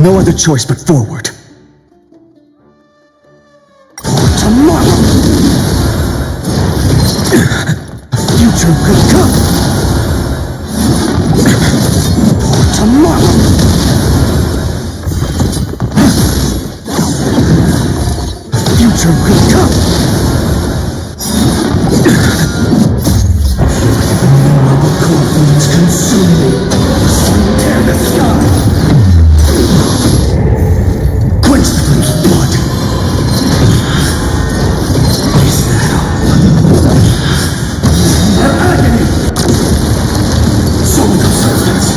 No other choice but forward. Tomorrow! A future could come! Tomorrow! A future could come! Our confidence consume me! Tear the sky! Quench the flame's blood! Is that all? Our agony! Soul of substance!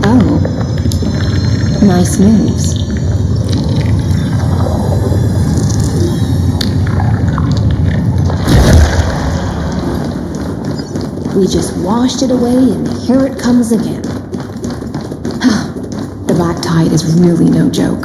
Oh. Nice moves. We just washed it away, and here it comes again. The black tide is really no joke.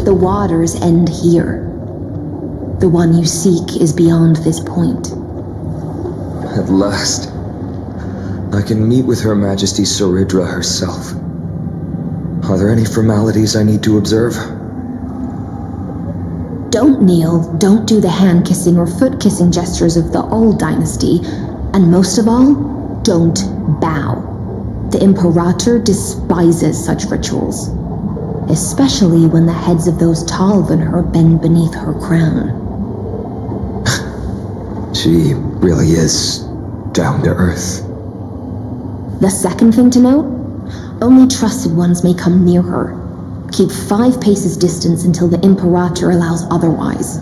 The waters end here. The one you seek is beyond this point. At last, I can meet with Her Majesty Saridra herself. Are there any formalities I need to observe? Don't kneel, don't do the hand-kissing or foot-kissing gestures of the old dynasty, and most of all, don't bow. The Imperator despises such rituals, especially when the heads of those taller than her bend beneath her crown. She really is down to earth. The second thing to note, only trusted ones may come near her. Keep 5 paces distance until the Imperator allows otherwise.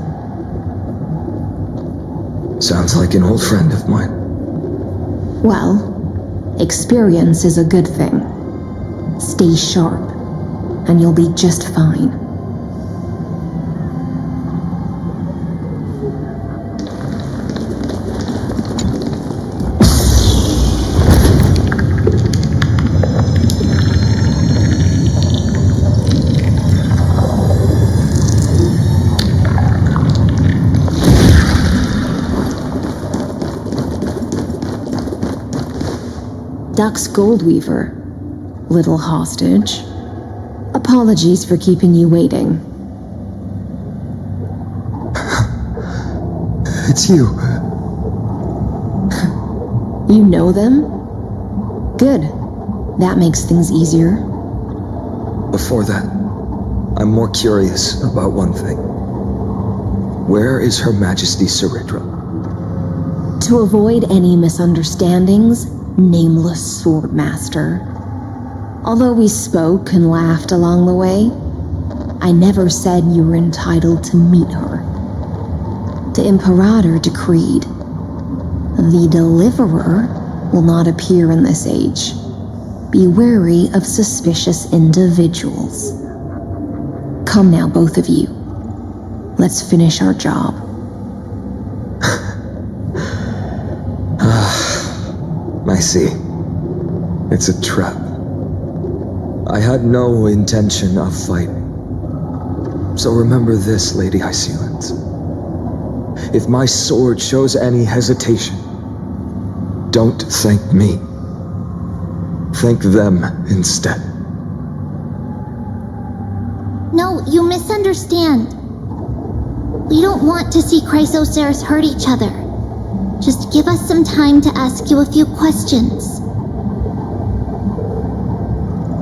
Sounds like an old friend of mine. Well, experience is a good thing. Stay sharp, and you'll be just fine. Duck's Goldweaver, little hostage. Apologies for keeping you waiting. It's you. You know them? Good. That makes things easier. Before that, I'm more curious about one thing. Where is Her Majesty Saridra? To avoid any misunderstandings, nameless Swordmaster. Although we spoke and laughed along the way, I never said you were entitled to meet her. The Imperator decreed, the Deliverer will not appear in this age. Be wary of suspicious individuals. Come now, both of you. Let's finish our job. I see. It's a trap. I had no intention of fighting. So remember this, Lady Hysealand. If my sword shows any hesitation, don't thank me. Thank them instead. No, you misunderstand. We don't want to see Chrysoceres hurt each other. Just give us some time to ask you a few questions.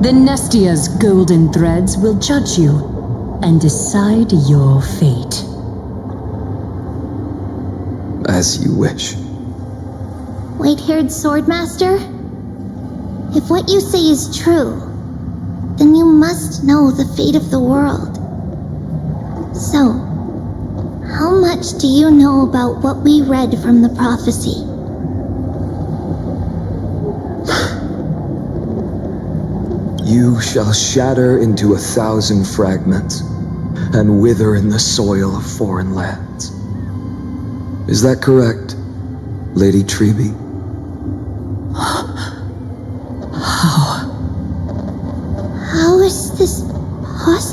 The Nestia's golden threads will judge you and decide your fate. As you wish. White-haired Swordmaster? If what you say is true, then you must know the fate of the world. So, how much do you know about what we read from the prophecy? You shall shatter into 1,000 fragments and wither in the soil of foreign lands. Is that correct, Lady Treby?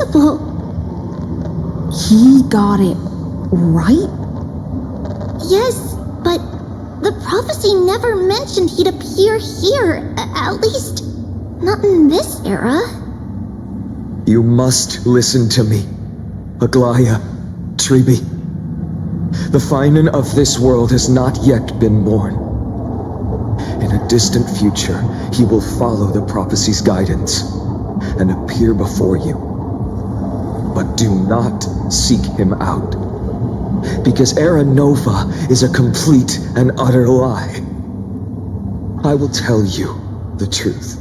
impossible. He got it right? Yes, but the prophecy never mentioned he'd appear here. At least, not in this era. You must listen to me, Aglaya, Tribi. The Finan of this world has not yet been born. In a distant future, he will follow the prophecy's guidance and appear before you. But do not seek him out, because Era Nova is a complete and utter lie. I will tell you the truth,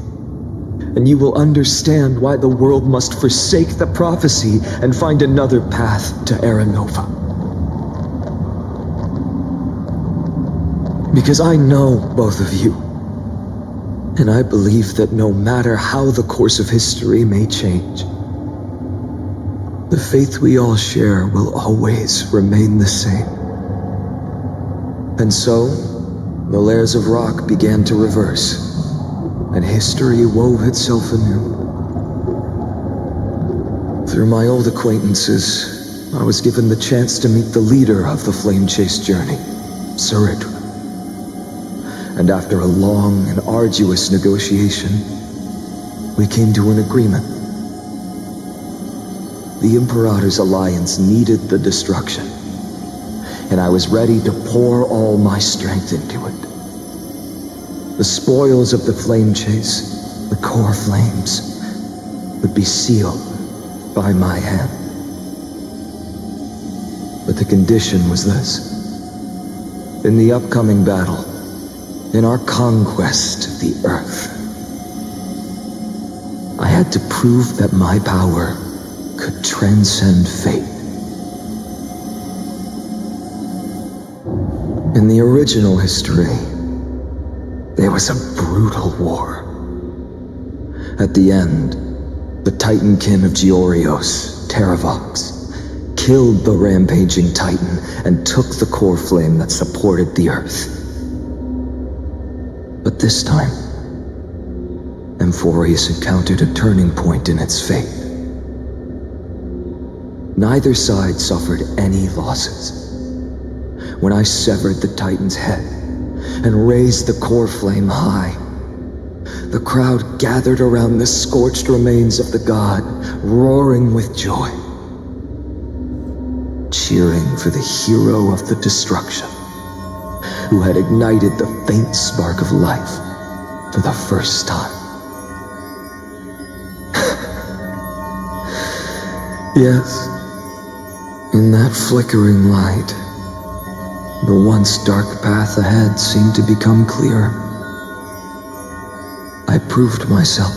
and you will understand why the world must forsake the prophecy and find another path to Era Nova. Because I know both of you, and I believe that no matter how the course of history may change, the faith we all share will always remain the same. And so, the layers of rock began to reverse, and history wove itself anew. Through my old acquaintances, I was given the chance to meet the leader of the Flame Chase journey, Cerita. And after a long and arduous negotiation, we came to an agreement. The Imperator's alliance needed the destruction, and I was ready to pour all my strength into it. The spoils of the Flame Chase, the core flames, would be sealed by my hand. But the condition was this. In the upcoming battle, in our conquest of the Earth, I had to prove that my power could transcend fate. In the original history, there was a brutal war. At the end, the Titankin of Georios, Terravox, killed the rampaging Titan and took the core flame that supported the Earth. But this time, Amphoreus encountered a turning point in its fate. Neither side suffered any losses. When I severed the Titan's head and raised the core flame high, the crowd gathered around the scorched remains of the god, roaring with joy, cheering for the hero of the destruction, who had ignited the faint spark of life for the first time. Yes, in that flickering light, the once dark path ahead seemed to become clearer. I proved myself,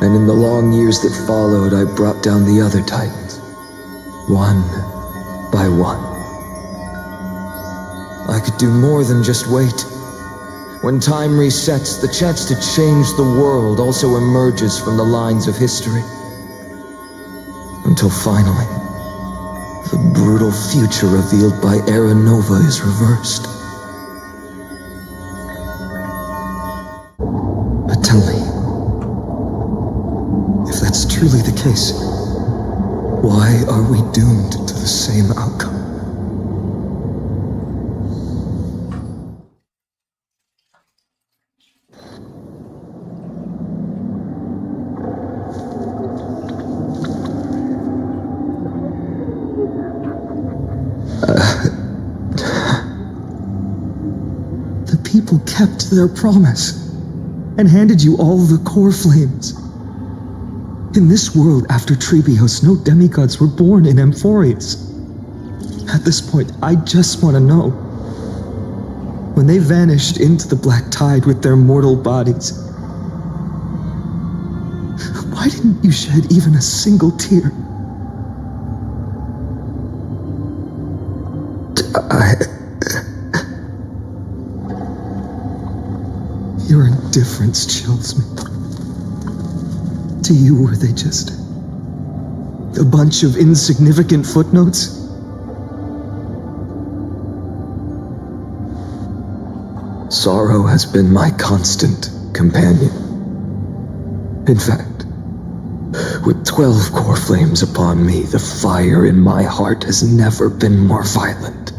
and in the long years that followed, I brought down the other Titans, one by one. I could do more than just wait. When time resets, the chance to change the world also emerges from the lines of history. Until finally, the brutal future revealed by Era Nova is reversed. But tell me, if that's truly the case, why are we doomed to the same outcome? People kept their promise and handed you all the core flames. In this world after Trebios, no demigods were born in Amphoreus. At this point, I just want to know. When they vanished into the black tide with their mortal bodies, why didn't you shed even a single tear? Your indifference chills me. To you, were they just a bunch of insignificant footnotes? Sorrow has been my constant companion. In fact, With 12 core flames upon me, the fire in my heart has never been more violent.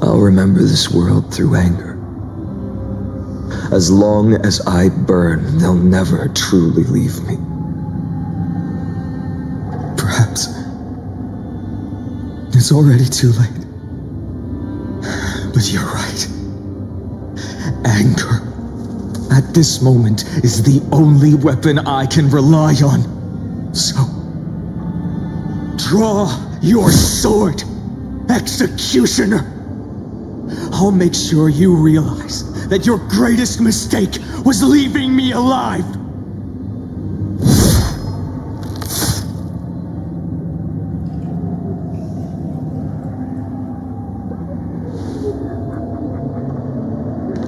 I'll remember this world through anger. As long as I burn, they'll never truly leave me. Perhaps it's already too late. But you're right. Anger, at this moment, is the only weapon I can rely on. So, draw your sword, executioner. I'll make sure you realize that your greatest mistake was leaving me alive.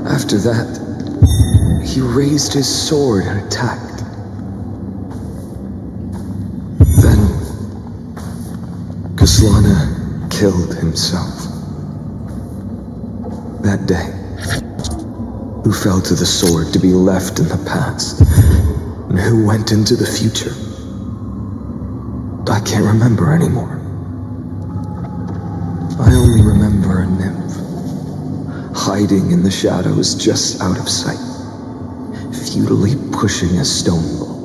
After that, he raised his sword and attacked. Then, Kaslana killed himself. That day, who fell to the sword to be left in the past, and who went into the future, I can't remember anymore. I only remember a nymph, hiding in the shadows just out of sight, futilely pushing a stone ball.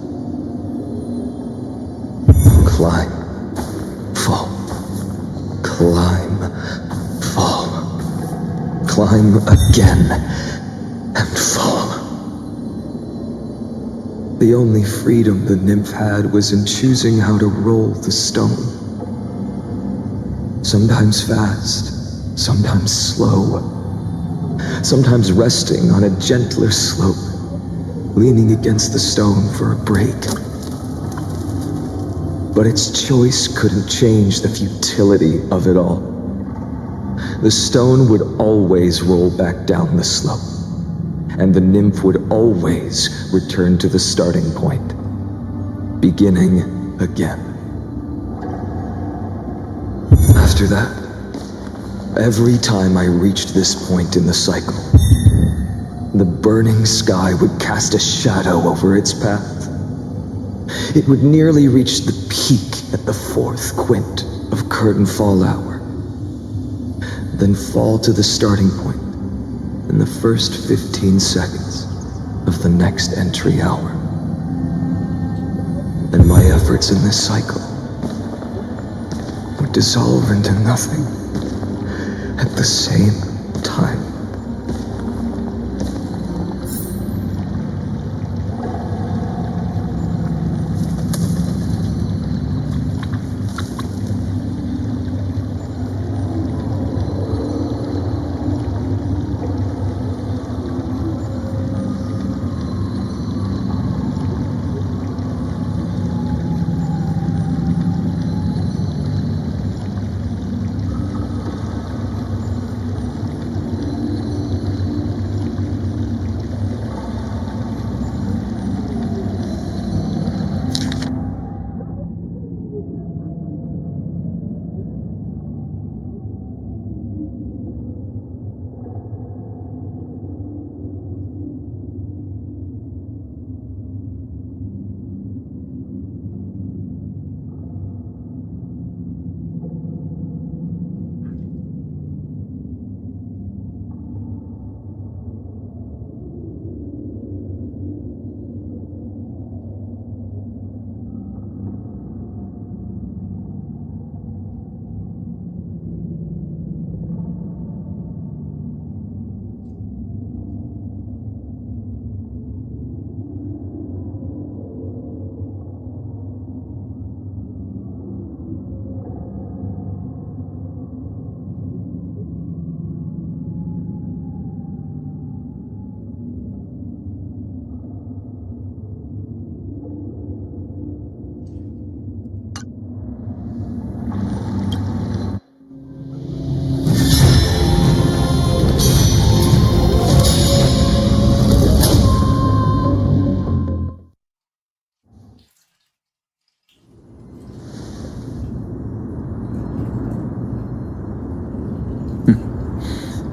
Climb, fall, climb, fall, climb again, and fall. The only freedom the nymph had was in choosing how to roll the stone. Sometimes fast, sometimes slow, sometimes resting on a gentler slope, leaning against the stone for a break. But its choice couldn't change the futility of it all. The stone would always roll back down the slope, and the nymph would always return to the starting point, beginning again. After that, every time I reached this point in the cycle, the burning sky would cast a shadow over its path. It would nearly reach the peak at the 4th quint of curtain fall hour, then fall to the starting point in the first 15 seconds of the next entry hour. And my efforts in this cycle would dissolve into nothing at the same time.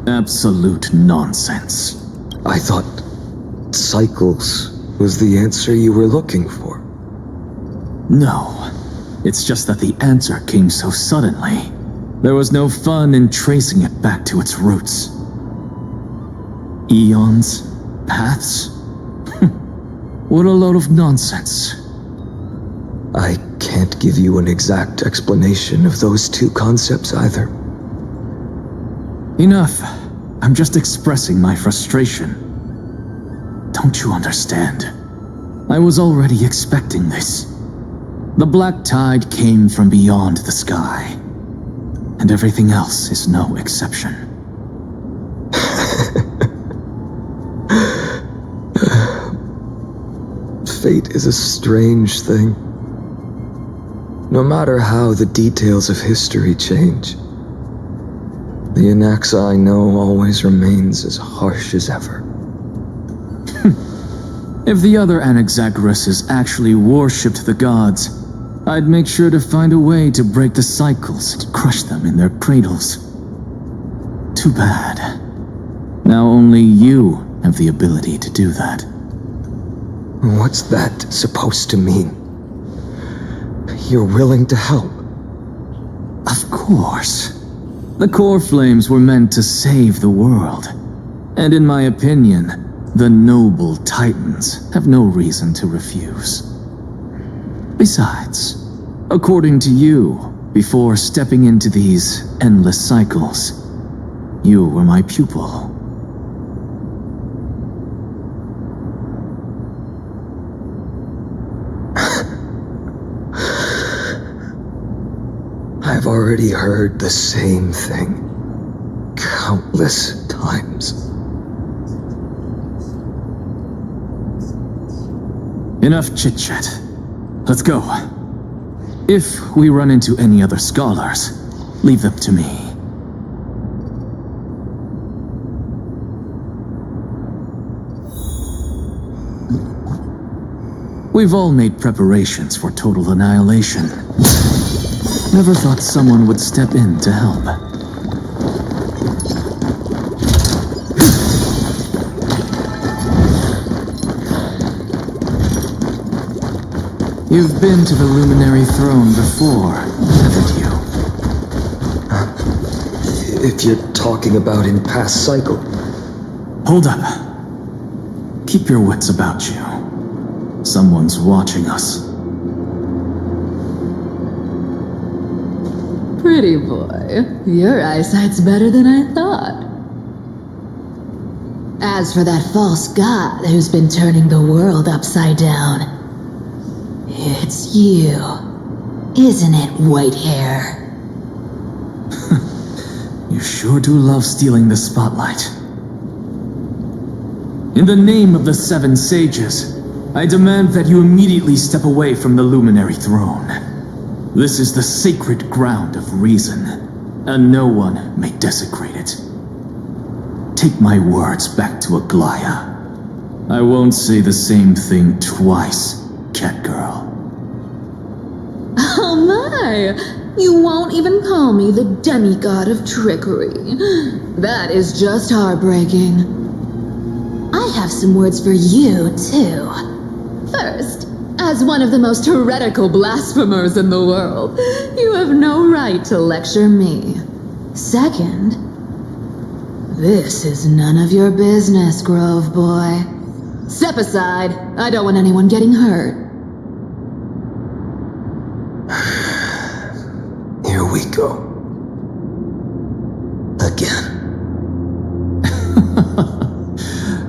Absolute nonsense. I thought cycles was the answer you were looking for. No. It's just that the answer came so suddenly. There was no fun in tracing it back to its roots. Eons? Paths? What a load of nonsense. I can't give you an exact explanation of those two concepts either. Enough. I'm just expressing my frustration. Don't you understand? I was already expecting this. The black tide came from beyond the sky, and everything else is no exception. Fate is a strange thing. No matter how the details of history change, the Anaxa I know always remains as harsh as ever. If the other Anaxagoras actually worshipped the gods, I'd make sure to find a way to break the cycles and crush them in their cradles. Too bad. Now only you have the ability to do that. What's that supposed to mean? You're willing to help? Of course. The core flames were meant to save the world. And in my opinion, the noble titans have no reason to refuse. Besides, according to you, before stepping into these endless cycles, you were my pupil. I've already heard the same thing countless times. Enough chit-chat. Let's go. If we run into any other scholars, leave them to me. We've all made preparations for total annihilation. Never thought someone would step in to help. You've been to the Luminary Throne before, haven't you? If you're talking about in past cycle. Hold up. Keep your wits about you. Someone's watching us. Pretty boy, your eyesight's better than I thought. As for that false god who's been turning the world upside down, it's you, isn't it, white hair? You sure do love stealing the spotlight. In the name of the Seven Sages, I demand that you immediately step away from the Luminary Throne. This is the sacred ground of reason, and no one may desecrate it. Take my words back to Aglaya. I won't say the same thing twice, cat girl. Oh my! You won't even call me the demigod of trickery. That is just heartbreaking. I have some words for you, too. First, as one of the most heretical blasphemers in the world, you have no right to lecture me. Second, this is none of your business, Grove Boy. Step aside. I don't want anyone getting hurt. Here we go. Again.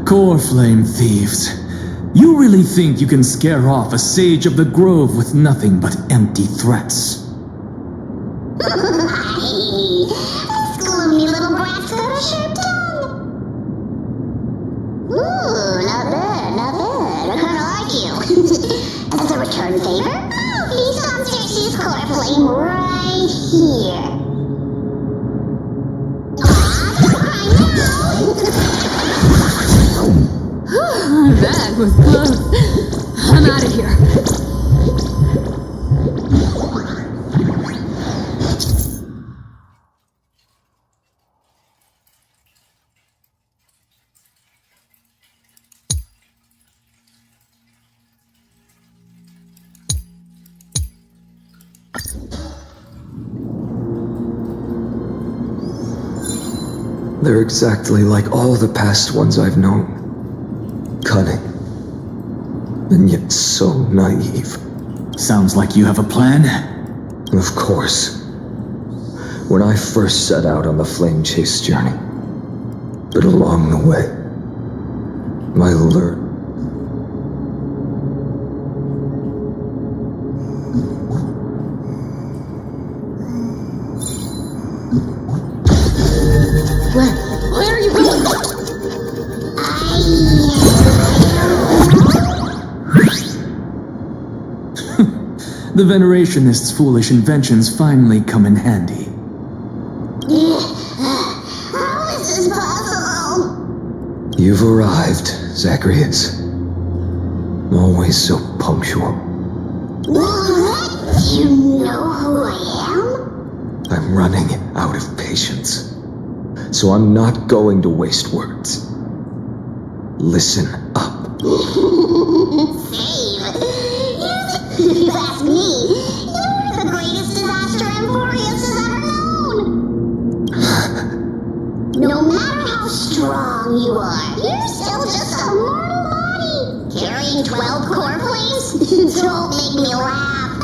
Core flame thieves. You really think you can scare off a sage of the grove with nothing but empty threats? Gloomy little brat's got a sharp tongue. Ooh, not bad, not bad. I kinda like you. As a return favor, please come search this core flame right here. That was close. I'm out of here. They're exactly like all the past ones I've known. Cunning. And yet so naive. Sounds like you have a plan? Of course. When I first set out on the flame chase journey. But along the way, I learned. Where are you going? The Veneration-ist's foolish inventions finally come in handy. How is this possible? You've arrived, Zacharias. Always so punctual. What? You know who I am? I'm running out of patience. So I'm not going to waste words. Listen up. Save. You ask me. You're the greatest disaster Amphoreus has ever known. No matter how strong you are, you're still just a mortal body. Carrying 12 core flames? Don't make me laugh.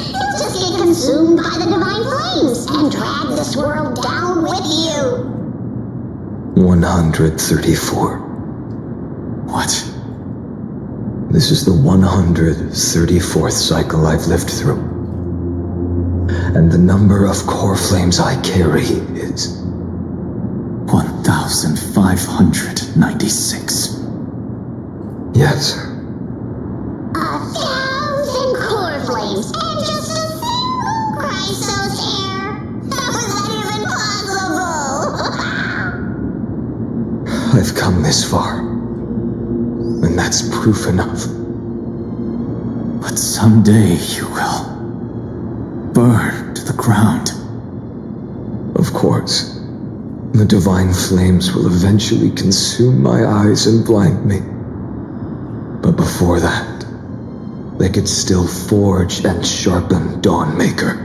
You'll just get consumed by the divine flames and drag this world down with you. 134. What? This is the 134th cycle I've lived through. And the number of core flames I carry is 1,596. Yes. 1,000 core flames and just a single Chrysos hair. How is that even possible? I've come this far. And that's proof enough. But someday you will burn to the ground. Of course. The divine flames will eventually consume my eyes and blind me. But before that, they could still forge and sharpen Dawnmaker.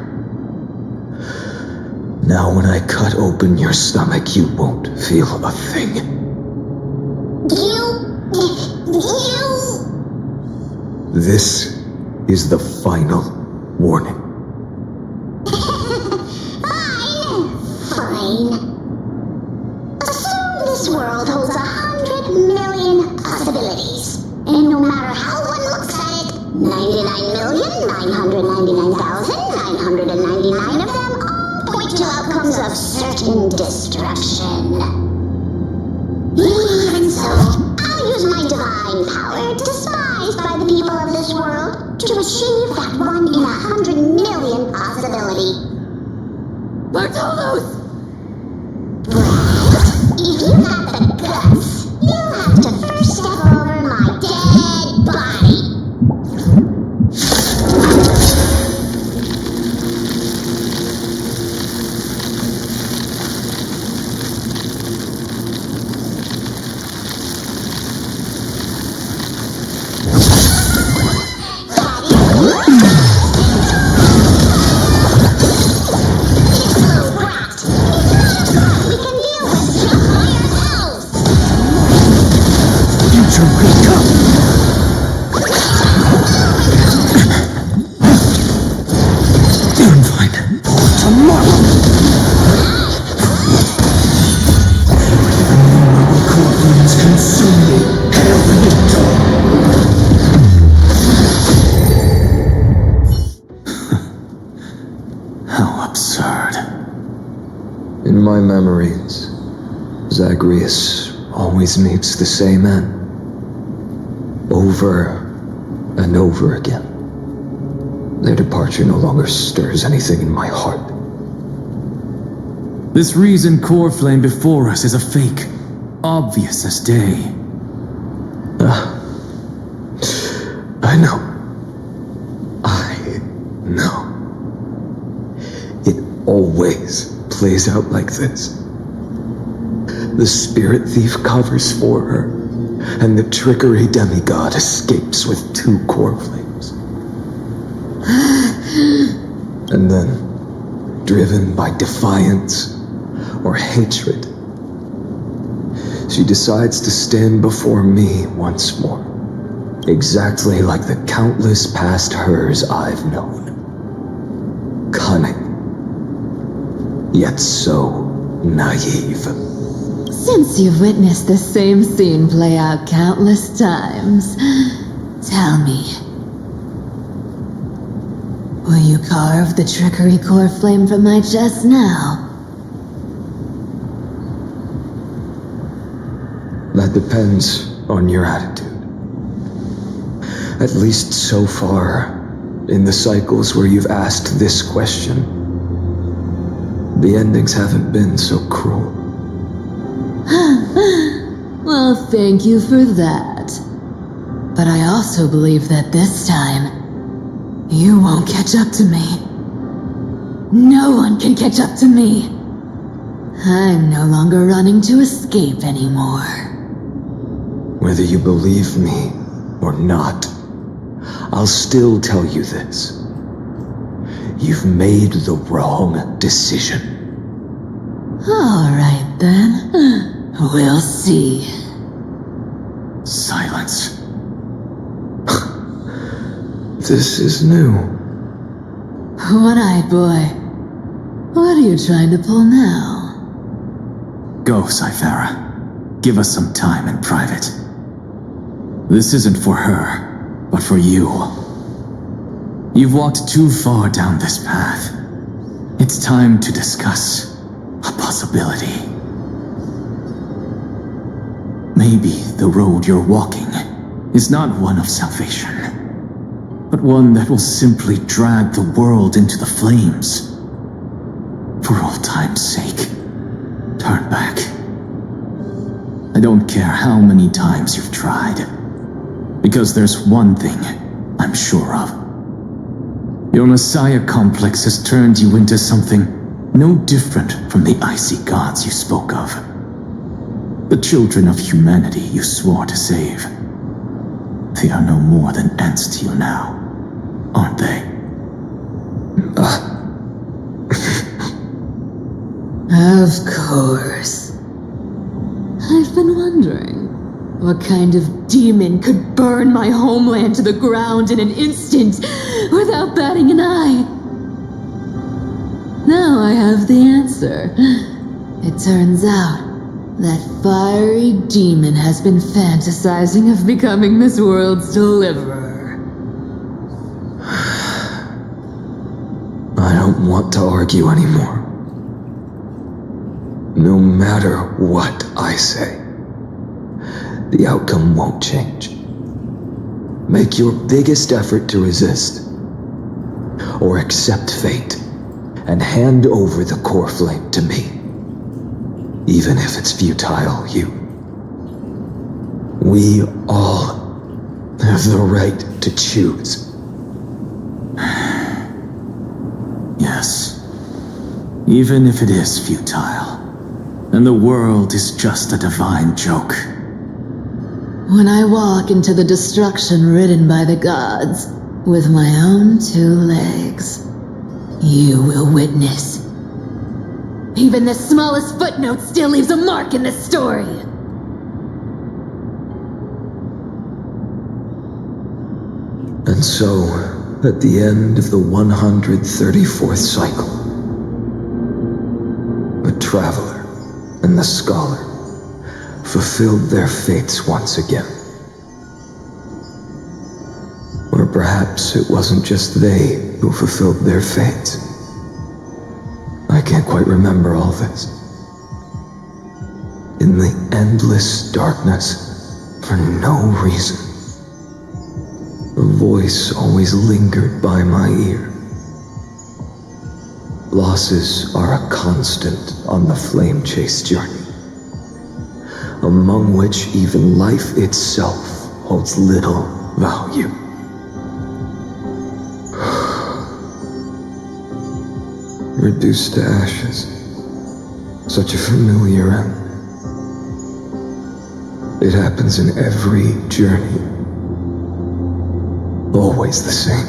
Now when I cut open your stomach, you won't feel a thing. This is the final warning. Fine. Assume this world holds 100 million possibilities. And no matter how one looks at it, 99,999,999 of them all point to outcomes of certain destruction. Even so, I'll use my divine power, despised by the people of this world, to achieve that 1 in 100 million possibility. Bartolos! If you got the guts, you'll have to first step over my dead body. In my memories, Zagreus always meets the same end. Over and over again. Their departure no longer stirs anything in my heart. This reason core flame before us is a fake, obvious as day. I know. I know. It always plays out like this. The spirit thief covers for her, and the trickery demigod escapes with 2 core flames. And then, driven by defiance, or hatred. She decides to stand before me once more, exactly like the countless past hers I've known. Cunning, yet so naive. Since you've witnessed the same scene play out countless times, tell me, will you carve the trickery core flame from my chest now? That depends on your attitude. At least so far, in the cycles where you've asked this question, the endings haven't been so cruel. Well, thank you for that. But I also believe that this time, you won't catch up to me. No one can catch up to me. I'm no longer running to escape anymore. Whether you believe me or not, I'll still tell you this. You've made the wrong decision. All right then. We'll see. Silence. This is new. One-eyed boy. What are you trying to pull now? Go, Cythera. Give us some time in private. This isn't for her, but for you. You've walked too far down this path. It's time to discuss a possibility. Maybe the road you're walking is not one of salvation, but one that will simply drag the world into the flames. For old time's sake, turn back. I don't care how many times you've tried, because there's one thing I'm sure of. Your Messiah complex has turned you into something no different from the icy gods you spoke of. The children of humanity you swore to save. They are no more than ants to you now, aren't they? Of course. I've been wondering, what kind of demon could burn my homeland to the ground in an instant without batting an eye? Now I have the answer. It turns out that fiery demon has been fantasizing of becoming this world's deliverer. I don't want to argue anymore. No matter what I say, the outcome won't change. Make your biggest effort to resist, or accept fate, and hand over the core flame to me. Even if it's futile, we all have the right to choose. Yes. Even if it is futile, and the world is just a divine joke. When I walk into the destruction written by the gods with my own 2 legs, you will witness. Even the smallest footnote still leaves a mark in the story. And so, at the end of the 134th cycle, the traveler and the scholar fulfilled their fates once again. Or perhaps it wasn't just they who fulfilled their fates. I can't quite remember all this. In the endless darkness, for no reason, a voice always lingered by my ear. Losses are a constant on the flame chase journey, among which even life itself holds little value. Reduced to ashes, such a familiar end. It happens in every journey, always the same.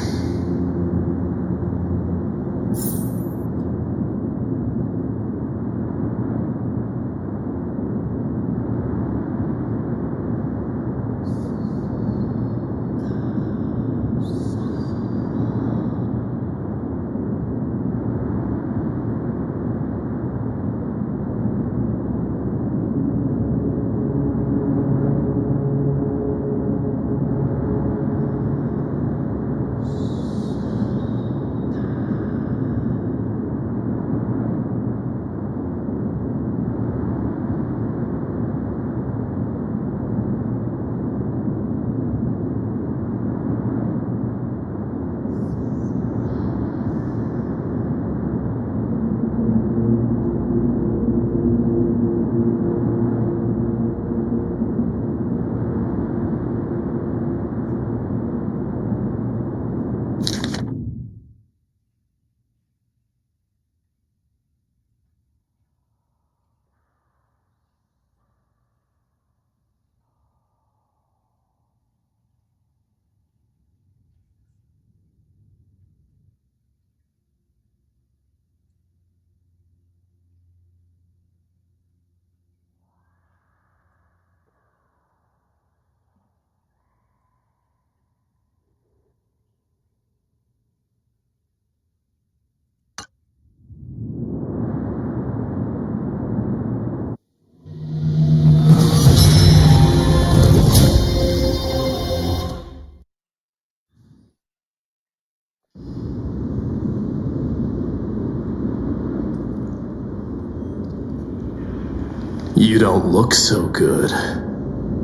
You don't look so good,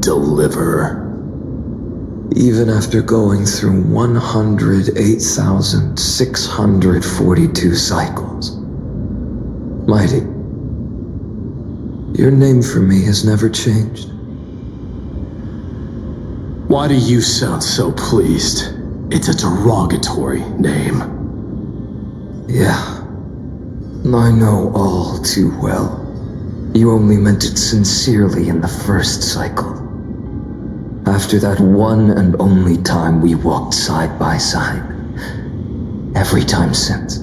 Deliverer. Even after going through 108,642 cycles. Mighty, your name for me has never changed. Why do you sound so pleased? It's a derogatory name. Yeah, I know all too well. You only meant it sincerely in the first cycle. After that one and only time we walked side by side. Every time since.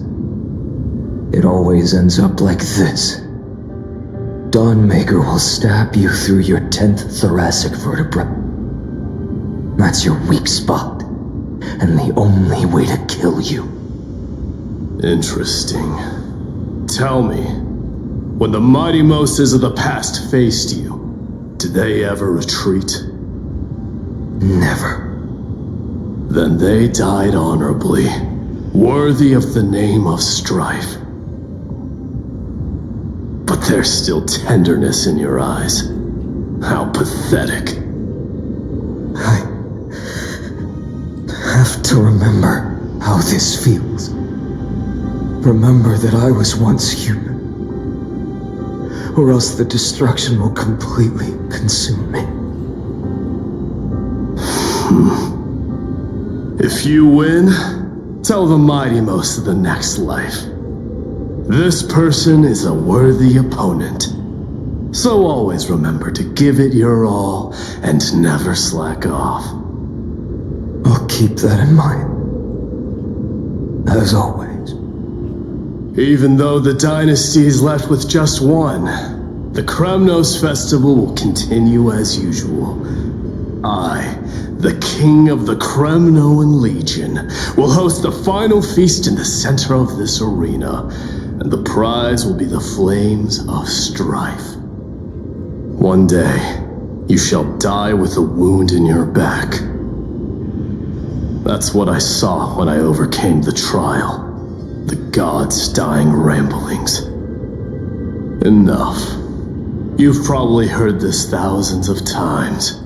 It always ends up like this. Dawnmaker will stab you through your 10th thoracic vertebra. That's your weak spot, and the only way to kill you. Interesting. Tell me, when the mighty Moses of the past faced you, did they ever retreat? Never. Then they died honorably, worthy of the name of strife. But there's still tenderness in your eyes. How pathetic. I have to remember how this feels. Remember that I was once human. Or else the destruction will completely consume me. If you win, tell the mighty most of the next life. This person is a worthy opponent. So always remember to give it your all and never slack off. I'll keep that in mind. As always. Even though the dynasty is left with just one, the Kremnos festival will continue as usual. I, the king of the Kremnoan Legion, will host the final feast in the center of this arena, and the prize will be the flames of strife. One day, you shall die with a wound in your back. That's what I saw when I overcame the trial. The gods' dying ramblings. Enough. You've probably heard this thousands of times.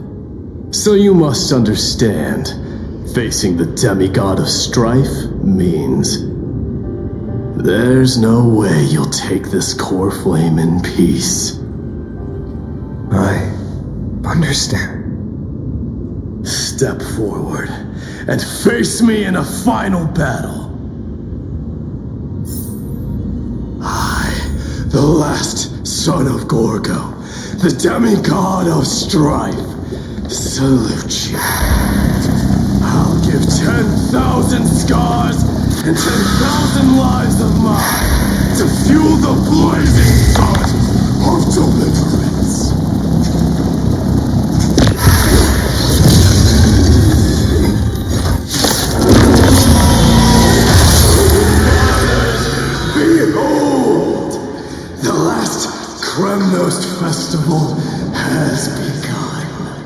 So you must understand, facing the demigod of strife means there's no way you'll take this core flame in peace. I understand. Step forward and face me in a final battle. I, the last son of Gorgo, the demigod of strife, salute you. I'll give 10,000 scars and 10,000 lives of mine to fuel the blazing sun of deliverance. Behold, the last Kremnos festival has begun.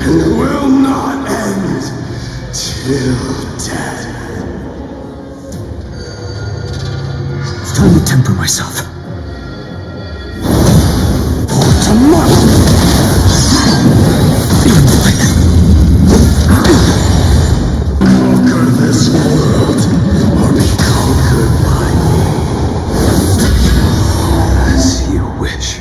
And will not end till death. It's time to temper myself. For tomorrow! Conquer this world, or be conquered by me. As you wish.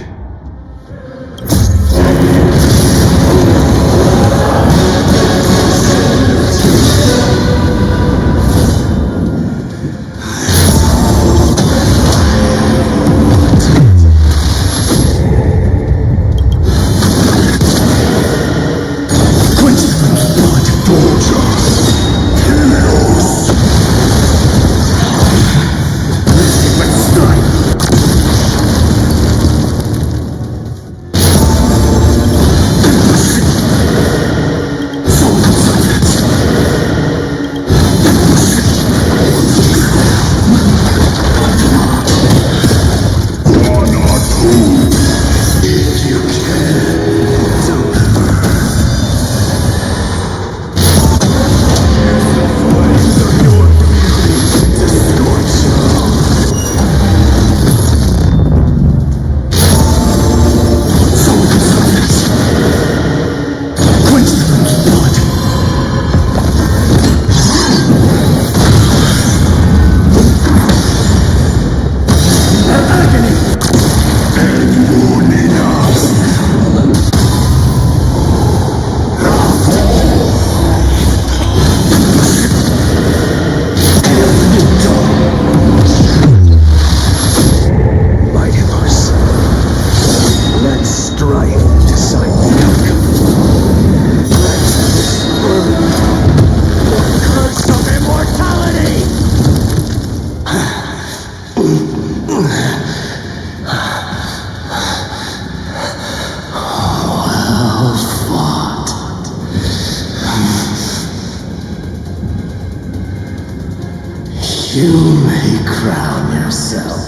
You may crown yourself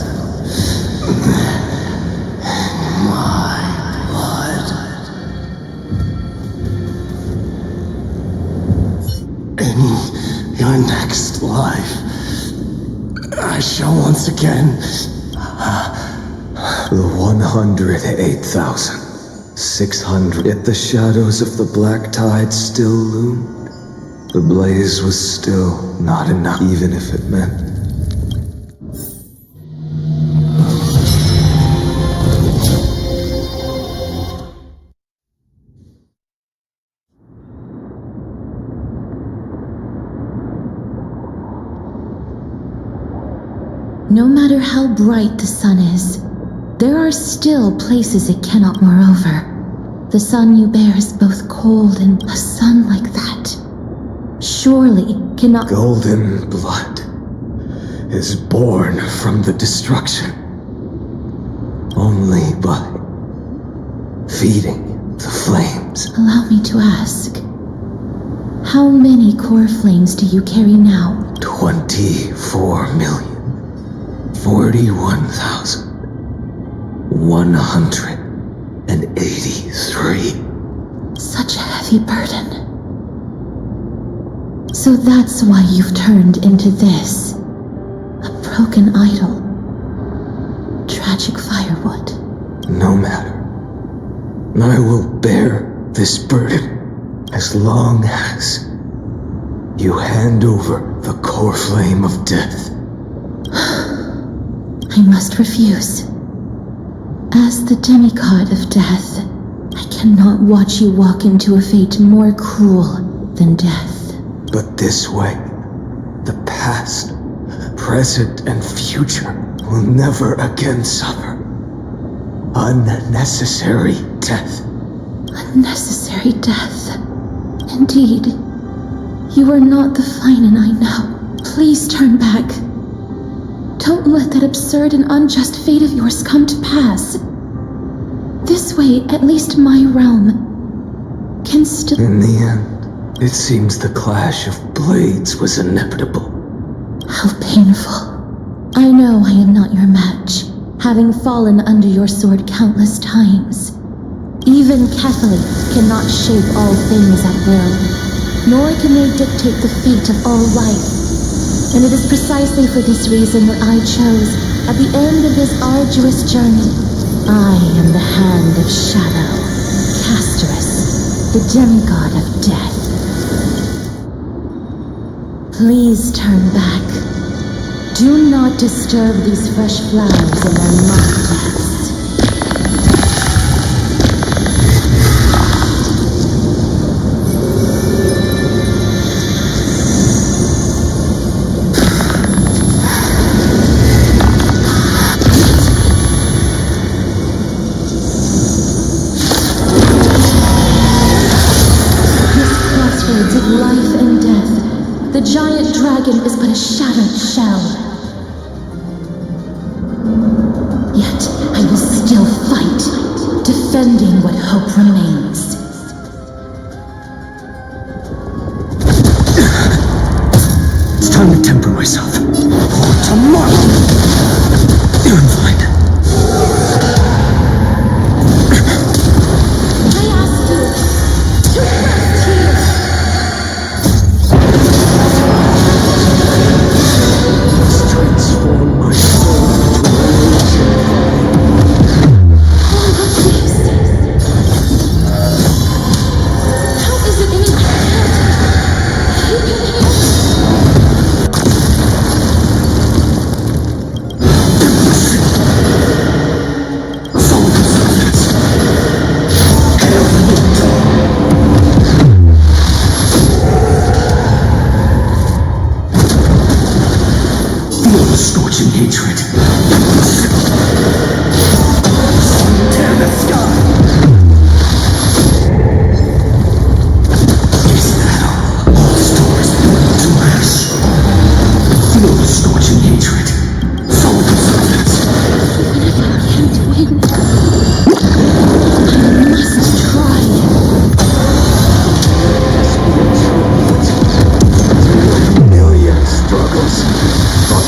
my blood. In your next life, I shall once again. The 108,600. Yet the shadows of the black tide still loomed. The blaze was still not enough, even if it meant. No matter how bright the sun is, there are still places it cannot moreover. The sun you bear is both cold and a sun like that surely cannot. Golden blood is born from the destruction only by feeding the flames. Allow me to ask, how many core flames do you carry now? 24,041,183. Such a heavy burden. So that's why you've turned into this. A broken idol. Tragic firewood. No matter. I will bear this burden as long as you hand over the core flame of death. I must refuse. As the demigod of death, I cannot watch you walk into a fate more cruel than death. But this way, the past, present, and future will never again suffer unnecessary death. Unnecessary death. Indeed. You are not the Finan I know. Please turn back. Don't let that absurd and unjust fate of yours come to pass. This way, at least my realm can still. In the end, it seems the clash of blades was inevitable. How painful. I know I am not your match, having fallen under your sword countless times. Even Catholic cannot shape all things at will, nor can they dictate the fate of all life. And it is precisely for this reason that I chose, at the end of this arduous journey, I am the Hand of Shadow, Casterus, the demigod of death. Please turn back. Do not disturb these fresh flowers in their mock deaths. Of life and death, the giant dragon is but a shattered shell. Yet I will still fight, defending what hope remains. It's time to temper myself. For tomorrow, you're fine. I asked you to rest here. Transform my soul into a illusion. Oh, please. How is it any you can hear? Soul consultants. Hail the new dawn. Feel the scorching hatred. Tear the sky. Is now all stars burn to ash. Feel the scorching hatred. Soul consultants. Even if I can't win, I must try. Million struggles, but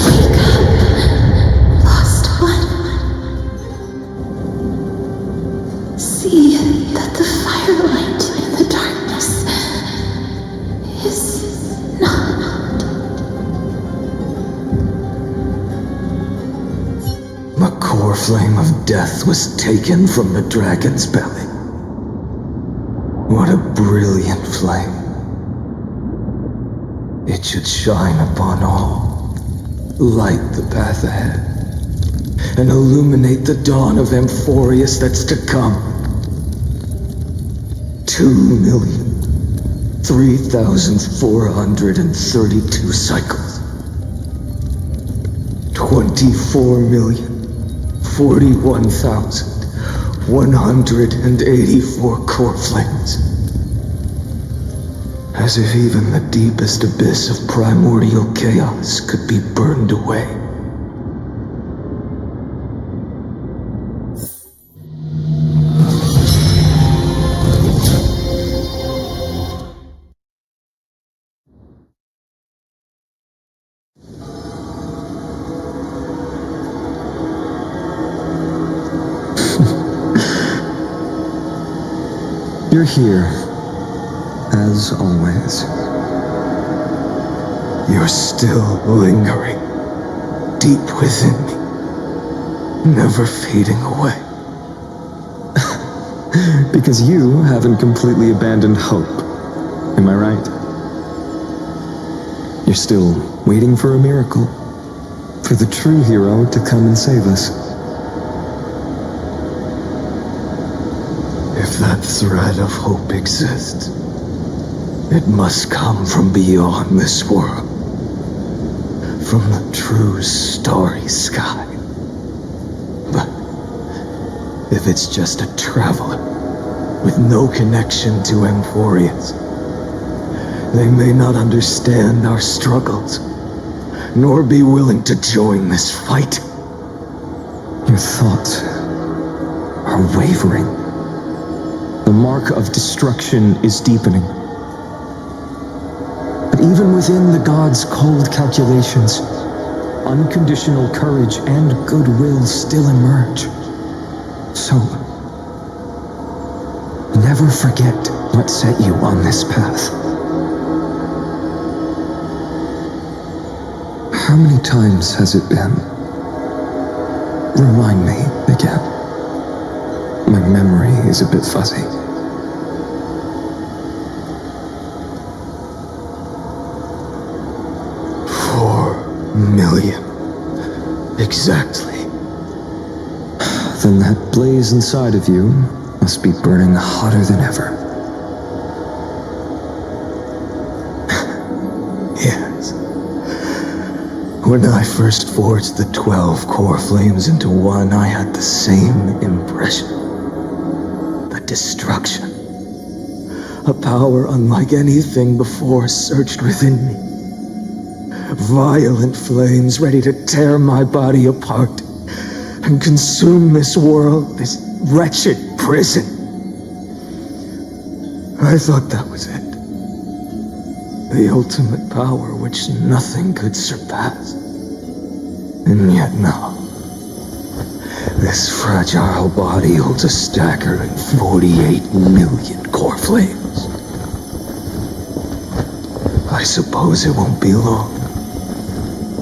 core flame of death was taken from the dragon's belly. What a brilliant flame. It should shine upon all, light the path ahead, and illuminate the dawn of Amphoreus that's to come. 2,003,432 cycles. 24,041,184 core flames. As if even the deepest abyss of primordial chaos could be burned away. You're here, as always. You're still lingering, deep within me, never fading away. Because you haven't completely abandoned hope, am I right? You're still waiting for a miracle, for the true hero to come and save us. If that thread of hope exists, it must come from beyond this world, from the true starry sky. But if it's just a traveler with no connection to Amphoreus, they may not understand our struggles, nor be willing to join this fight. Your thoughts are wavering. The mark of destruction is deepening. But even within the gods' cold calculations, unconditional courage and goodwill still emerge. So, never forget what set you on this path. How many times has it been? Remind me again. My memory is a bit fuzzy. 4,000,000. Exactly. Then that blaze inside of you must be burning hotter than ever. Yes. When I first forged the 12 core flames into one, I had the same impression. The destruction. A power unlike anything before surged within me. Violent flames ready to tear my body apart and consume this world, this wretched prison. I thought that was it. The ultimate power which nothing could surpass. And yet now, this fragile body holds a staggering 48 million core flames. I suppose it won't be long.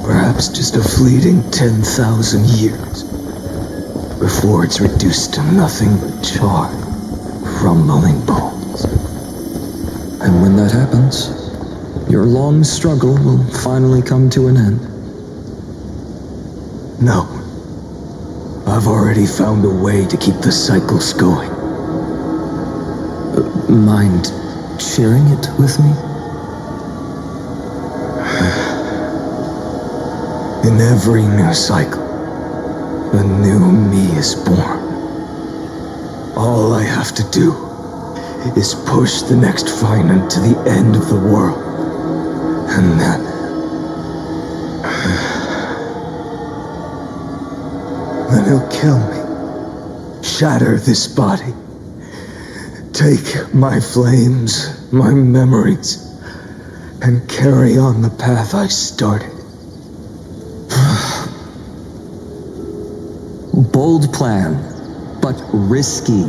Perhaps just a fleeting 10,000 years before it's reduced to nothing but charred, crumbling bones. And when that happens, your long struggle will finally come to an end. No. I've already found a way to keep the cycles going. Mind sharing it with me? In every new cycle, a new me is born. All I have to do is push the next finite to the end of the world. And then he'll kill me. Shatter this body. Take my flames, my memories, and carry on the path I started. Bold plan, but risky.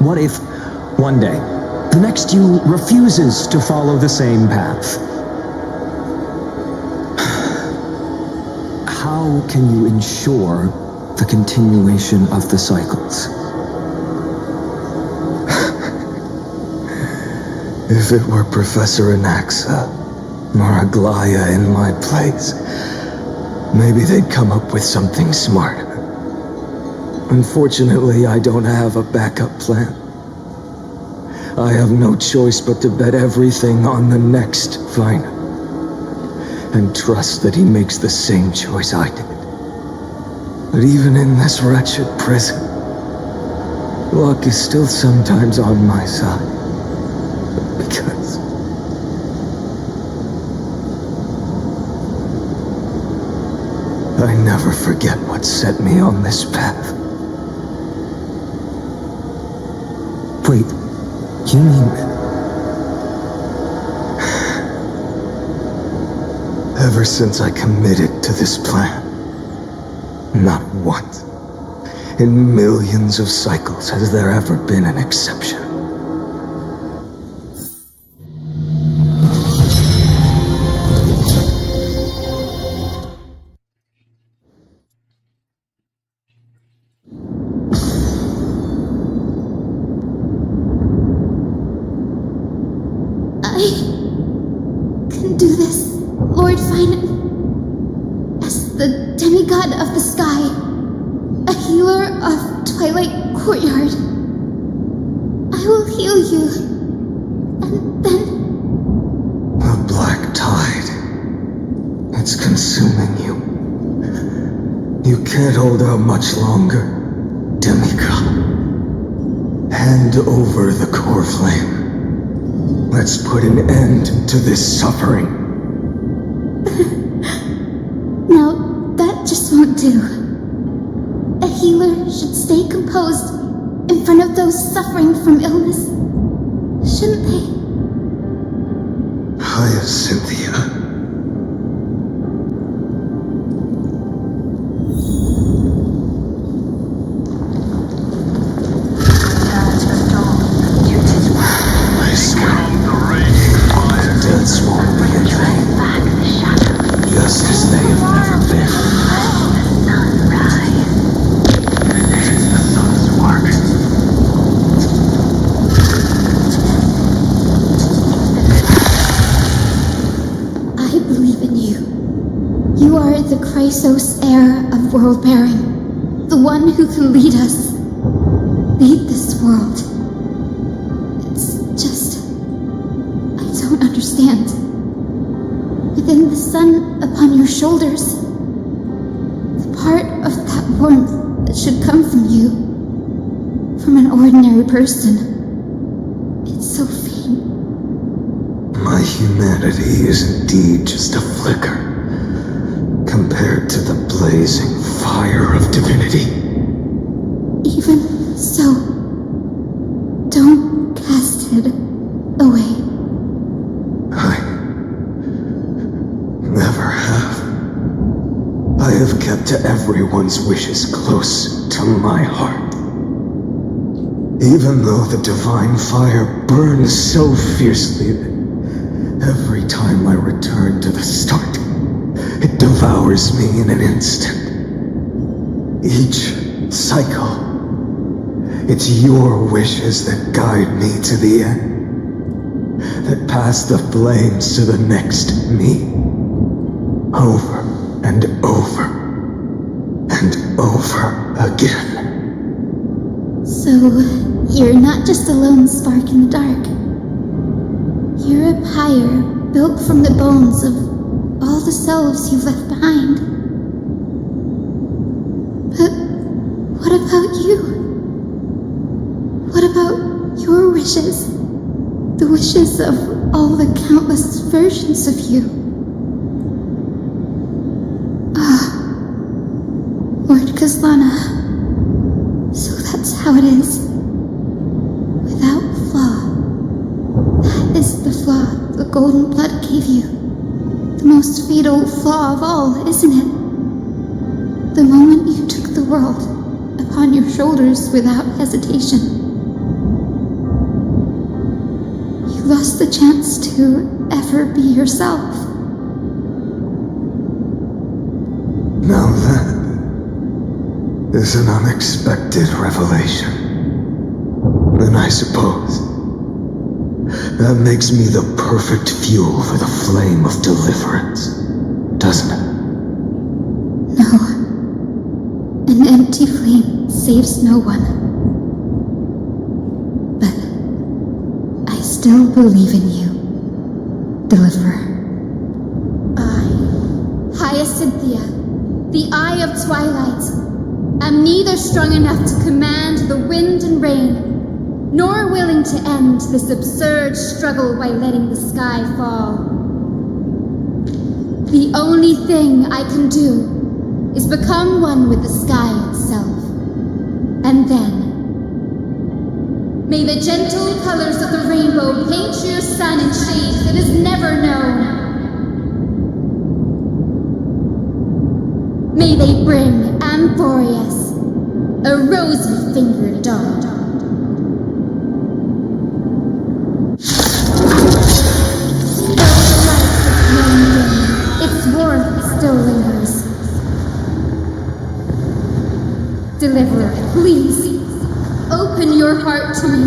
What if, one day, the next you refuses to follow the same path? How can you ensure the continuation of the cycles. If it were Professor Anaxa or Aglaya in my place, maybe they'd come up with something smart. Unfortunately, I don't have a backup plan. I have no choice but to bet everything on the next final, and trust that he makes the same choice I did. But even in this wretched prison, luck is still sometimes on my side. Because I never forget what set me on this path. Wait, you mean... Ever since I committed to this plan, not once in millions of cycles has there ever been an exception. I can do this, Lord Finan. As the demigod of the sky, a healer of Twilight Courtyard, I will heal you, and then... The black tide. It's consuming you. You can't hold out much longer, demigod. Hand over the core flame. Let's put an end to this suffering. No, that just won't do. A healer should stay composed in front of those suffering from illness, shouldn't they? Hyacinthia. Chrysos, heir of world-bearing, the one who can lead us, lead this world. It's just... I don't understand. Within the sun upon your shoulders, the part of that warmth that should come from you, from an ordinary person, it's so faint. My humanity is indeed just a flicker compared to the blazing fire of divinity. Even so, don't cast it away. I never have. I have kept everyone's wishes close to my heart. Even though the divine fire burns so fiercely that every time I return to the start, it devours me in an instant. Each cycle, it's your wishes that guide me to the end, that pass the flames to the next me, over and over and over again. So, you're not just a lone spark in the dark. You're a pyre built from the bones of all the selves you've left behind. But what about you? What about your wishes? The wishes of all the countless versions of you? Lord Kazlana. So that's how it is. Without flaw. That is the flaw the golden blood gave you. The most fatal flaw of all, isn't it? The moment you took the world upon your shoulders without hesitation. You lost the chance to ever be yourself. Now that is an unexpected revelation. Then I suppose that makes me the perfect fuel for the flame of deliverance, doesn't it? No. An empty flame saves no one. But I still believe in you, Deliverer. Hyacinthia, the Eye of Twilight, am neither strong enough to command the wind and rain, nor willing to end this absurd struggle by letting the sky fall. The only thing I can do is become one with the sky itself. And then, may the gentle colors of the rainbow paint your sun in shades it has never known. May they bring Amphoreus a rosy-fingered dawn. Though the light has grown dim, its warmth still lingers. Deliverer, please, open your heart to me.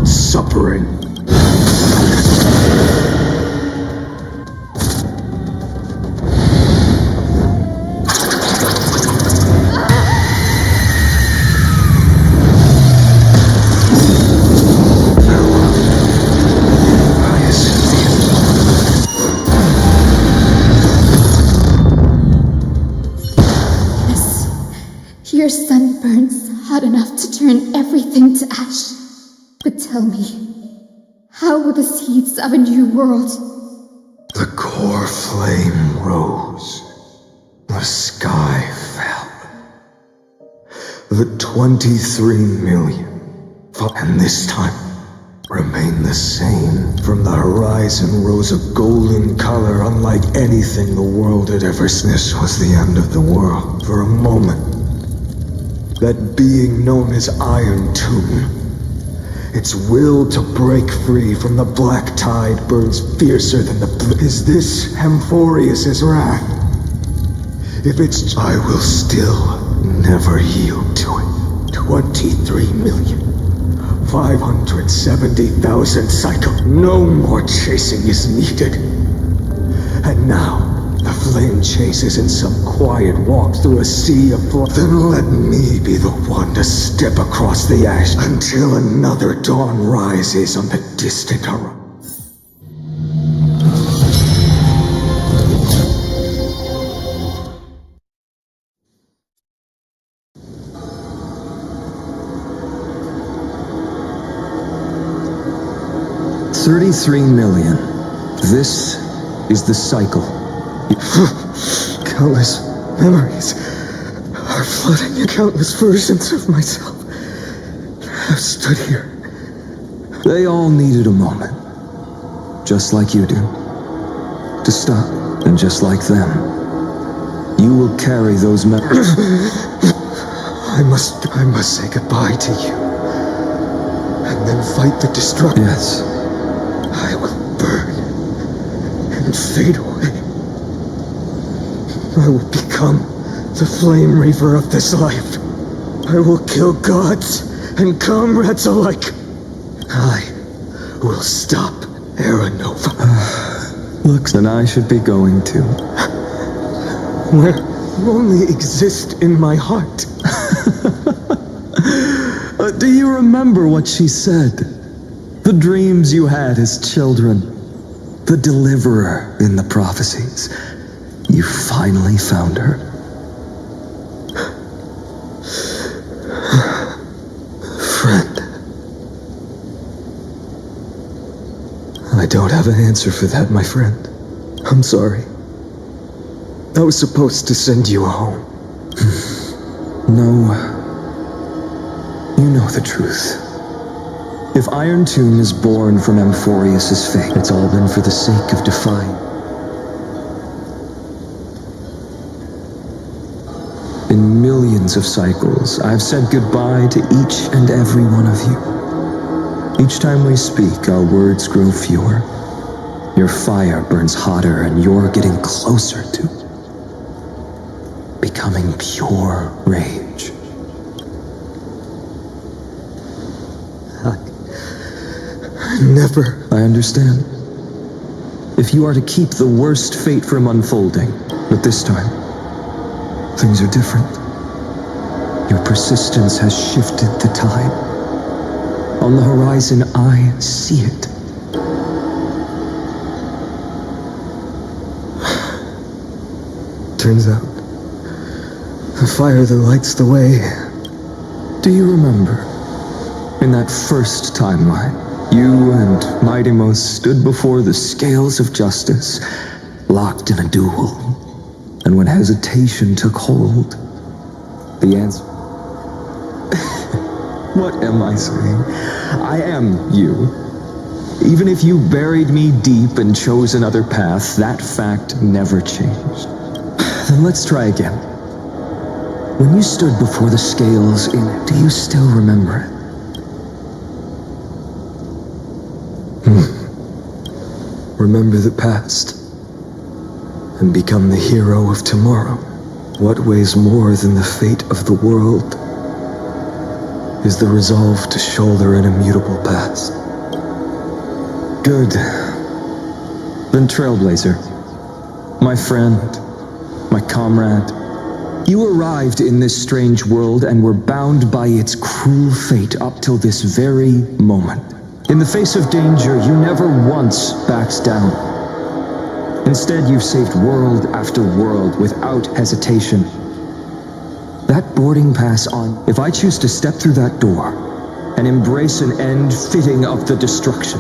Suffering. 'Yes, your sun burns hot enough to turn everything to ash. But tell me, how will the seeds of a new world? The core flame rose. The sky fell. The 23 million, and this time, remained the same. From the horizon rose a golden color unlike anything the world had ever seen. This was the end of the world. For a moment, that being known as Iron Tomb, its will to break free from the black tide burns fiercer than the Is this Amphoreus' wrath? If it's I will still never yield to it. 23,570,000 cycles. No more chasing is needed. And now, the flame chases in some quiet walk through a sea of blood. Then let me be the one to step across the ash until another dawn rises on the distant horizon. $33 million. This is the cycle. Countless memories are flooding in. Countless versions of myself have stood here. They all needed a moment, just like you do, to stop. And just like them, you will carry those memories. I must say goodbye to you, and then fight the destruction. Yes. I will burn and fade away. I will become the flame reaver of this life. I will kill gods and comrades alike. I will stop Aranova. Looks, then I should be going too. Where You only exist in my heart. Do you remember what she said? The dreams you had as children. The deliverer in the prophecies. You finally found her. Friend. I don't have an answer for that, my friend. I'm sorry. I was supposed to send you home. No. You know the truth. If Iron Tomb is born from Amphoreus' fate, it's all been for the sake of defying. In millions of cycles, I've said goodbye to each and every one of you. Each time we speak, our words grow fewer. Your fire burns hotter, and you're getting closer to becoming pure rage. Never. I understand. If you are to keep the worst fate from unfolding, but this time, things are different. Your persistence has shifted the tide. On the horizon, I see it. Turns out, the fire that lights the way. Do you remember, in that first timeline, you and Mightymost stood before the scales of justice, locked in a duel. And when hesitation took hold, the answer... What am I saying? I am you. Even if you buried me deep and chose another path, that fact never changed. Then let's try again. When you stood before the scales, do you still remember it? Remember the past and become the hero of tomorrow. What weighs more than the fate of the world is the resolve to shoulder an immutable past. Good. Then Trailblazer, my friend, my comrade, you arrived in this strange world and were bound by its cruel fate up till this very moment. In the face of danger, you never once backed down. Instead, you've saved world after world without hesitation. That boarding pass on, if I choose to step through that door and embrace an end fitting of the destruction,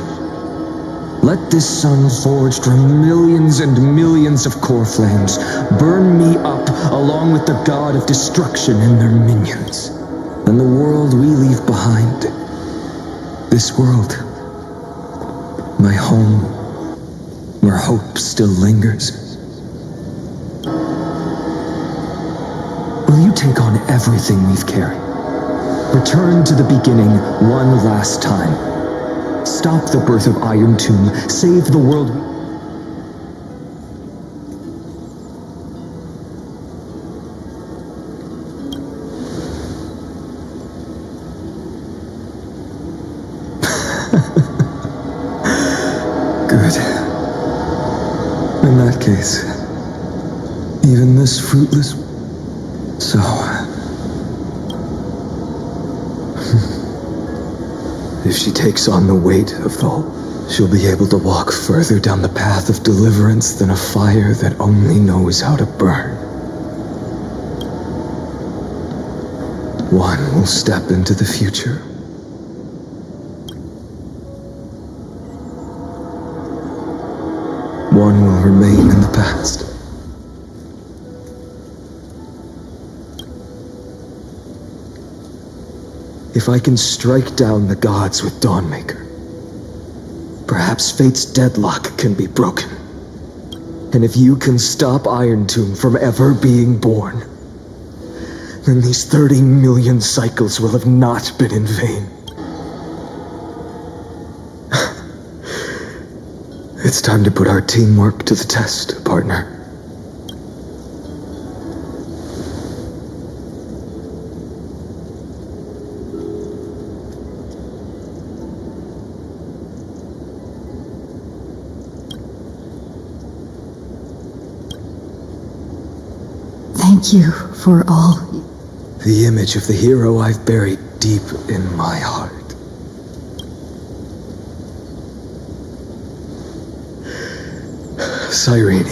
let this sun forged from millions and millions of core flames burn me up along with the god of destruction and their minions. And the world we leave behind, this world, my home, where hope still lingers. Will you take on everything we've carried? Return to the beginning one last time. Stop the birth of Iron Tomb. Save the world. Good. In that case, even this fruitless... So... If she takes on the weight of the whole, she'll be able to walk further down the path of deliverance than a fire that only knows how to burn. One will step into the future. One will remain in the past. If I can strike down the gods with Dawnmaker, perhaps fate's deadlock can be broken. And if you can stop Iron Tomb from ever being born, then these 30 million cycles will have not been in vain. It's time to put our teamwork to the test, partner. Thank you for all. The image of the hero I've buried deep in my heart. Cyrene.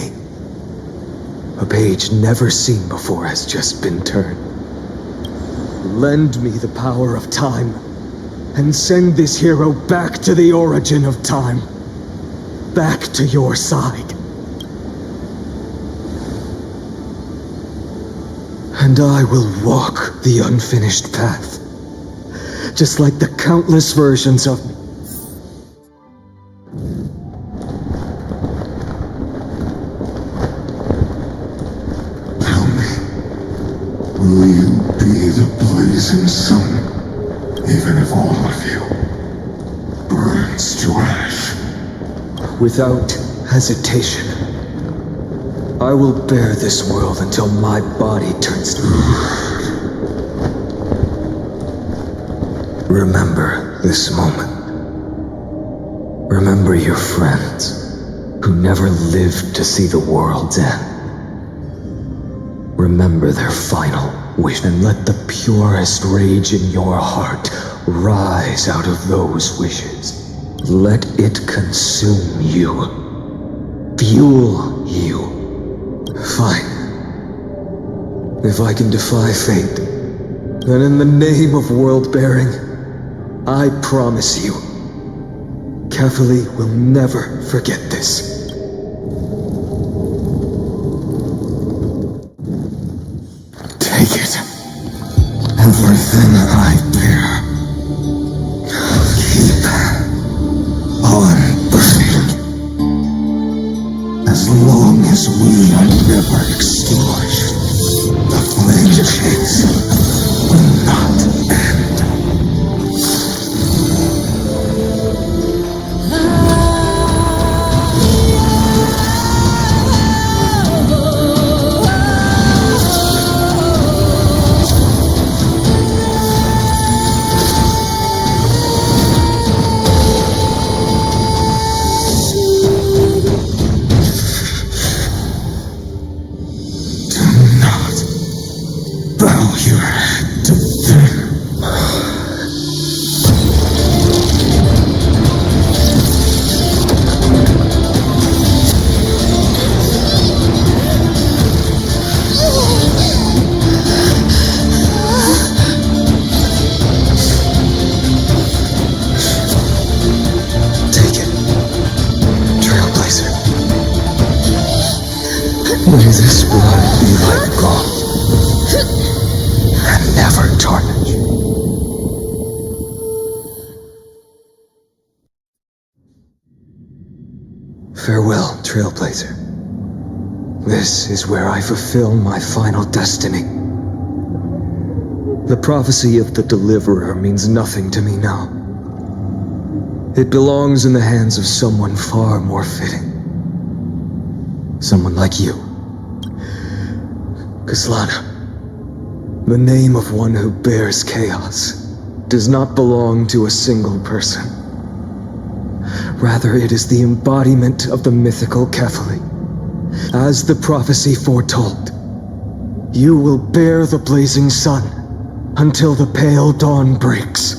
A page never seen before has just been turned. Lend me the power of time, and send this hero back to the origin of time. Back to your side. And I will walk the unfinished path, just like the countless versions of me. Tell me, will you be the blazing sun, even if all of you burns to ash? Without hesitation, I will bear this world until my body turns to Remember this moment. Remember your friends who never lived to see the world's end. Remember their final wish, and let the purest rage in your heart rise out of those wishes. Let it consume you. Fuel you. Fine. If I can defy fate, then in the name of world-bearing, I promise you, Kefali will never forget this. Take it. Everything I bear. Keep on burning. As long as we are never extinguished, the flame chase will not end. Bow your head to them. Take it, Trailblazer. May this blood be like gold, and never tarnish. Farewell, Trailblazer. This is where I fulfill my final destiny. The prophecy of the Deliverer means nothing to me now. It belongs in the hands of someone far more fitting. Someone like you. Kaslana. The name of one who bears chaos does not belong to a single person. Rather, it is the embodiment of the mythical Kefali. As the prophecy foretold, you will bear the blazing sun until the pale dawn breaks.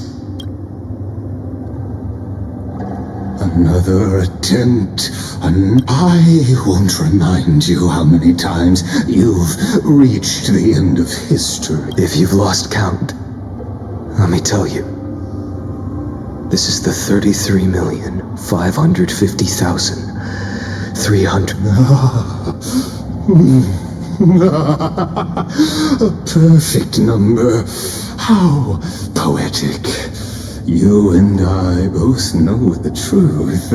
Another attempt, and I won't remind you how many times you've reached the end of history. If you've lost count, let me tell you. This is the 33,550,300. A perfect number. How poetic. You and I both know the truth.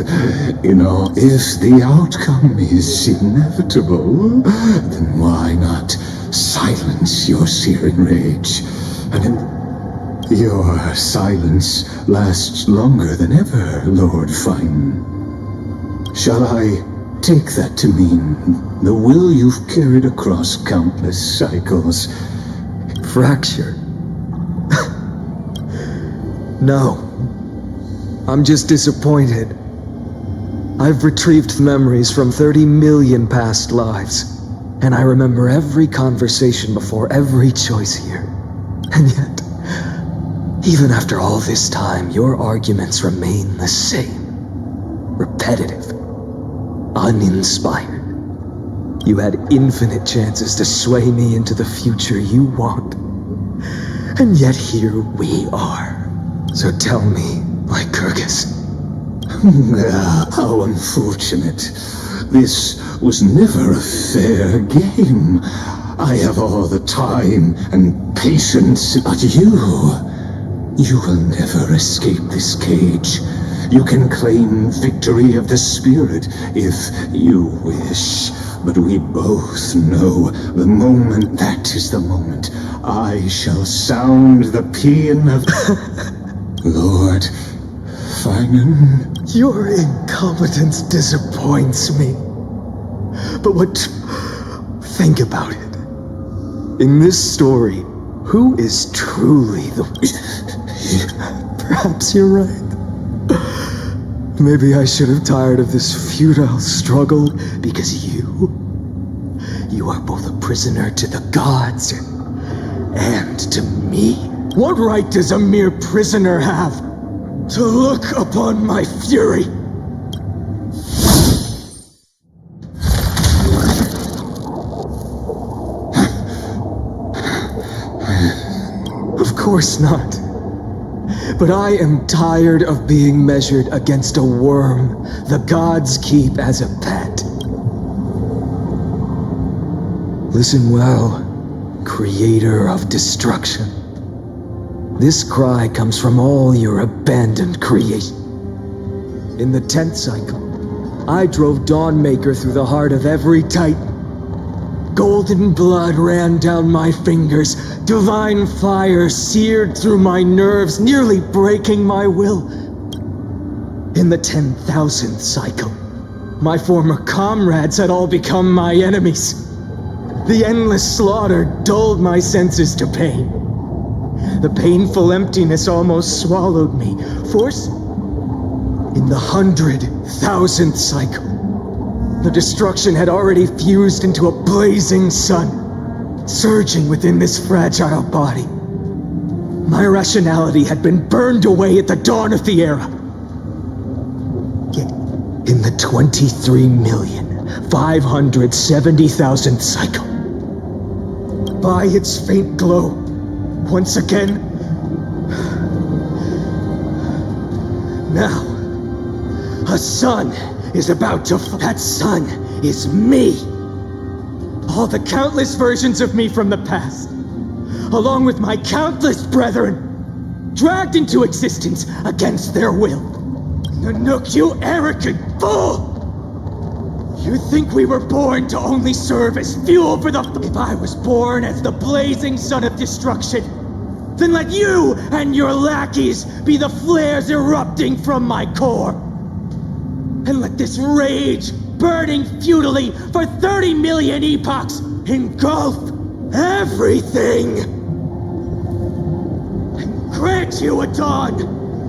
You know, if the outcome is inevitable, then why not silence your searing rage? And your silence lasts longer than ever, Lord Fine. Shall I take that to mean the will you've carried across countless cycles? Fracture? No. I'm just disappointed. I've retrieved memories from 30 million past lives. And I remember every conversation before every choice here. And yet, even after all this time, your arguments remain the same. Repetitive. Uninspired. You had infinite chances to sway me into the future you want. And yet here we are. So tell me, Lycurgus. How unfortunate. This was never a fair game. I have all the time and patience, but you will never escape this cage. You can claim victory of the spirit if you wish, but we both know the moment that is the moment I shall sound the paean of Lord Finan. Your incompetence disappoints me. But think about it. In this story, who is truly the... Perhaps you're right. Maybe I should have tired of this futile struggle, because you are both a prisoner to the gods and to me. What right does a mere prisoner have to look upon my fury? Of course not. But I am tired of being measured against a worm the gods keep as a pet. Listen well, creator of destruction. This cry comes from all your abandoned creation. In the 10th cycle, I drove Dawnmaker through the heart of every titan. Golden blood ran down my fingers, divine fire seared through my nerves, nearly breaking my will. In the 10,000th cycle, my former comrades had all become my enemies. The endless slaughter dulled my senses to pain. The painful emptiness almost swallowed me. In the 100,000th cycle, the destruction had already fused into a blazing sun, surging within this fragile body. My rationality had been burned away at the dawn of the era. Yet, in the 23,570,000th cycle, by its faint glow, once again, now, a sun is about to that sun is me. All the countless versions of me from the past, along with my countless brethren, dragged into existence against their will. Nanook, you arrogant fool! You think we were born to only serve as fuel for the... If I was born as the blazing sun of destruction, then let you and your lackeys be the flares erupting from my core. And let this rage, burning futilely for 30 million epochs, engulf everything. And grant you a dawn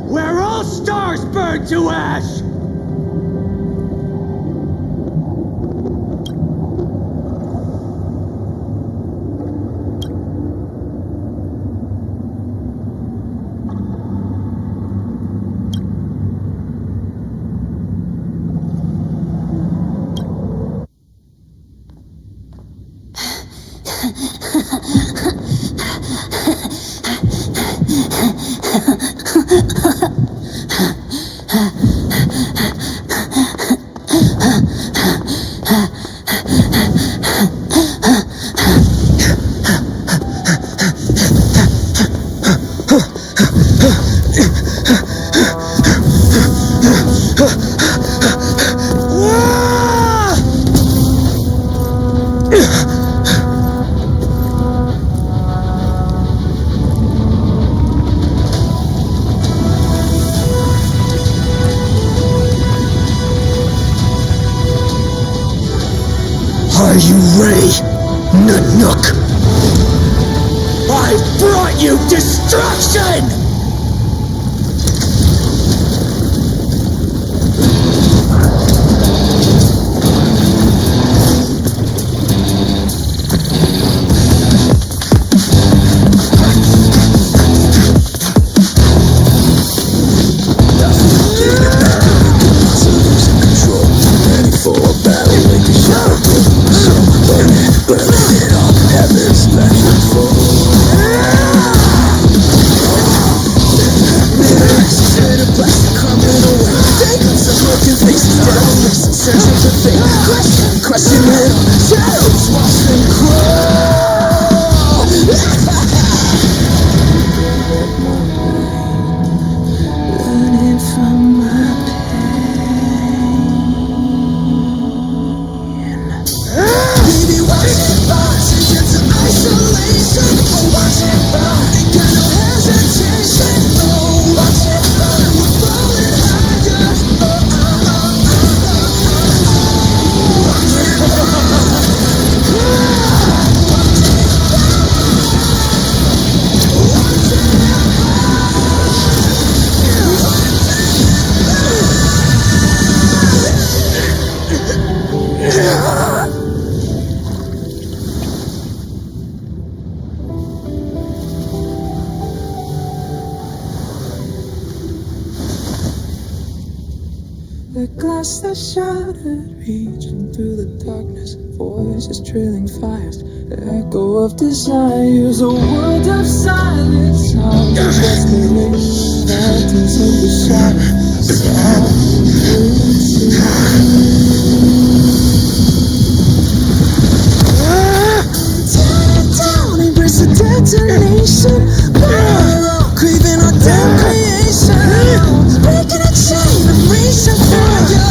where all stars burn to ash. Are you ready, Nanook? I've brought you destruction! glass that's shattered, reaching through the darkness, voices trailing fires, the echo of desires, a world of silence, sounds of desperation, phantoms in the tear it down, embrace the detonation, craving our damn creation, breaking a chain of reaching fire.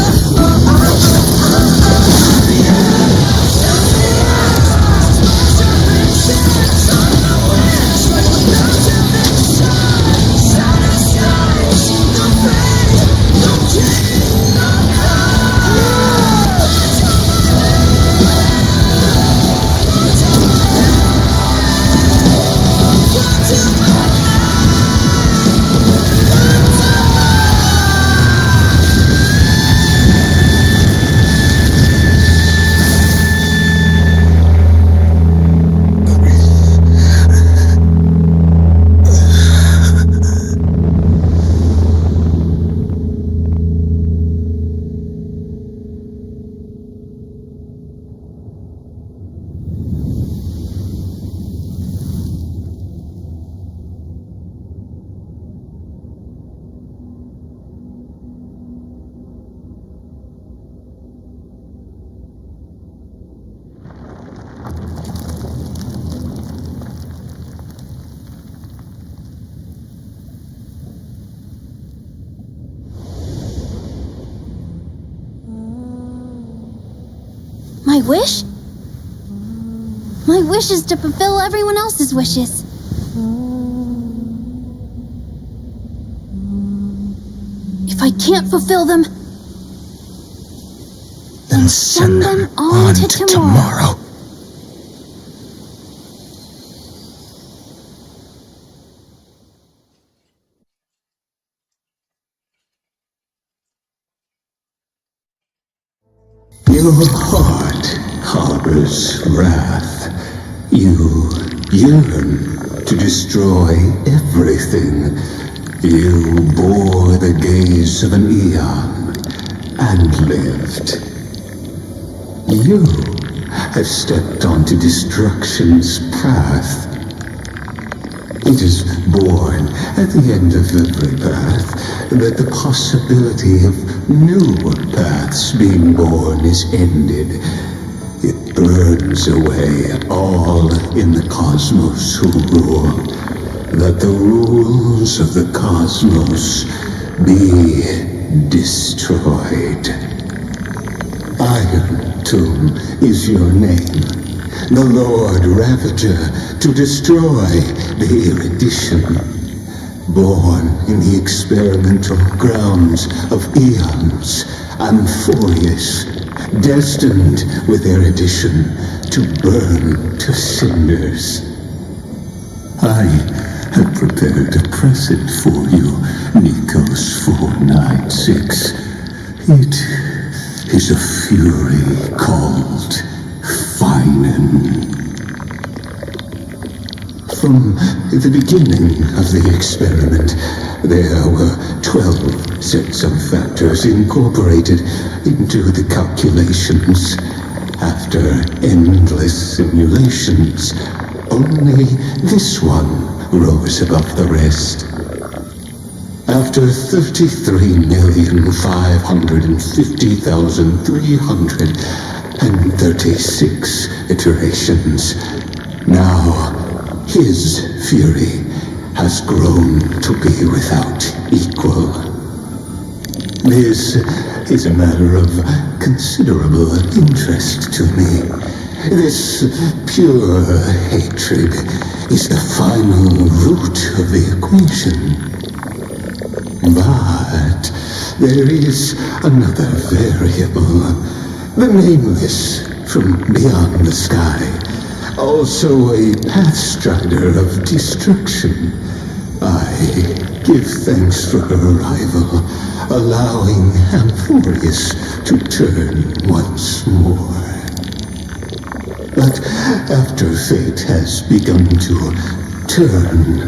My wish? My wish is to fulfill everyone else's wishes. If I can't fulfill them, Then send them on to tomorrow. Your heart harbors wrath. You yearn to destroy everything. You bore the gaze of an eon and lived. You have stepped onto destruction's path. It is born at the end of every path that the possibility of new paths being born is ended. It burns away all in the cosmos who rule, that the rules of the cosmos be destroyed. Iron Tomb is your name, the Lord Ravager, to destroy the erudition. Born in the experimental grounds of eons, Amphoreus, destined with erudition to burn to cinders. I have prepared a present for you, Nikos 496. It is a fury called Finan. From the beginning of the experiment, there were 12 sets of factors incorporated into the calculations. After endless simulations, only this one rose above the rest. After 33,550,336 iterations, now his fury has grown to be without equal. This is a matter of considerable interest to me. This pure hatred is the final root of the equation. But there is another variable, the nameless from beyond the sky, also a pathstrider of destruction. I give thanks for her arrival, allowing Amphoreus to turn once more. But after fate has begun to turn,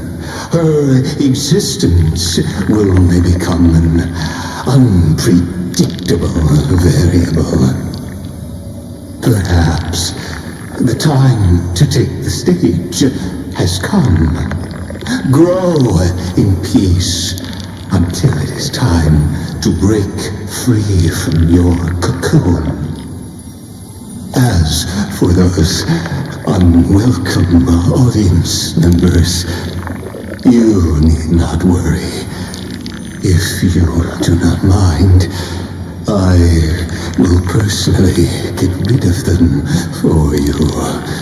her existence will only become an unpredictable unpredictable variable. Perhaps the time to take the stage has come. Grow in peace until it is time to break free from your cocoon. As for those unwelcome audience members, you need not worry. If you do not mind, I will personally get rid of them for you.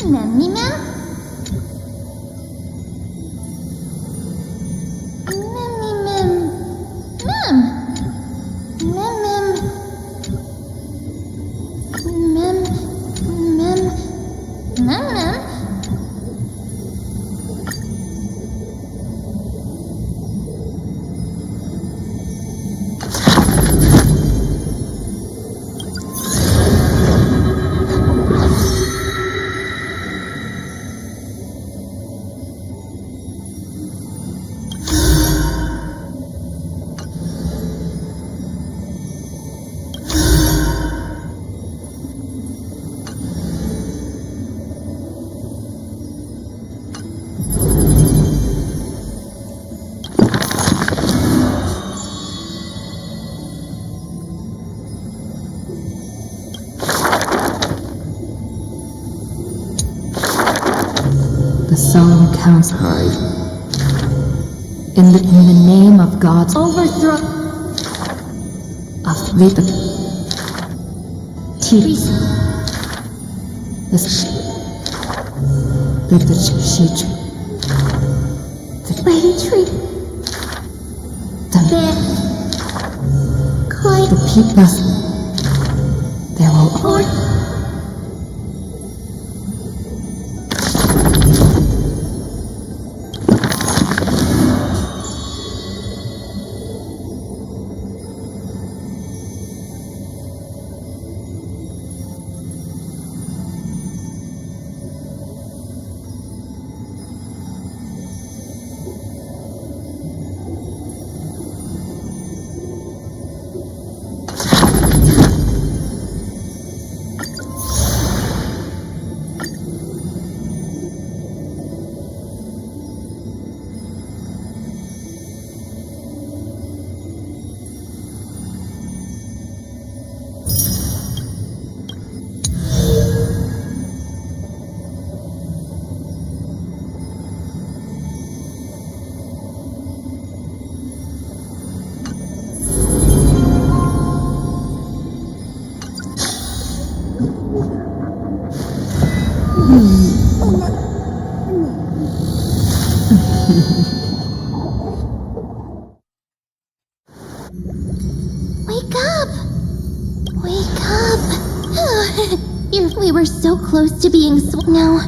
Mem. The solemn council. In the name of God's overthrow of the teeth. The Lady Tree. The people. There will Wake up! Wake up! We were so close to being Now,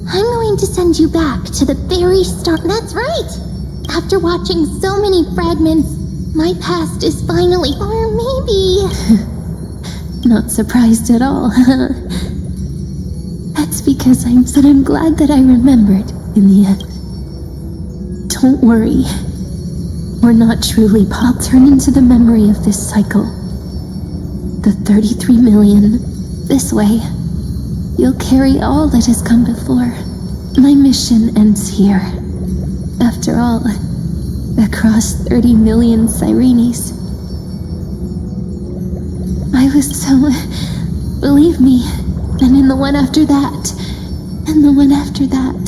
I'm going to send you back to the very start. That's right! After watching so many fragments, my past is finally... Or maybe... Not surprised at all. That's because I'm glad that I remembered in the end. Don't worry. We're not truly I'll turn into the memory of this cycle. The 33 million. This way. You'll carry all that has come before. My mission ends here. After all, across 30 million Sirenes. I was so... Believe me. And in the one after that. And the one after that.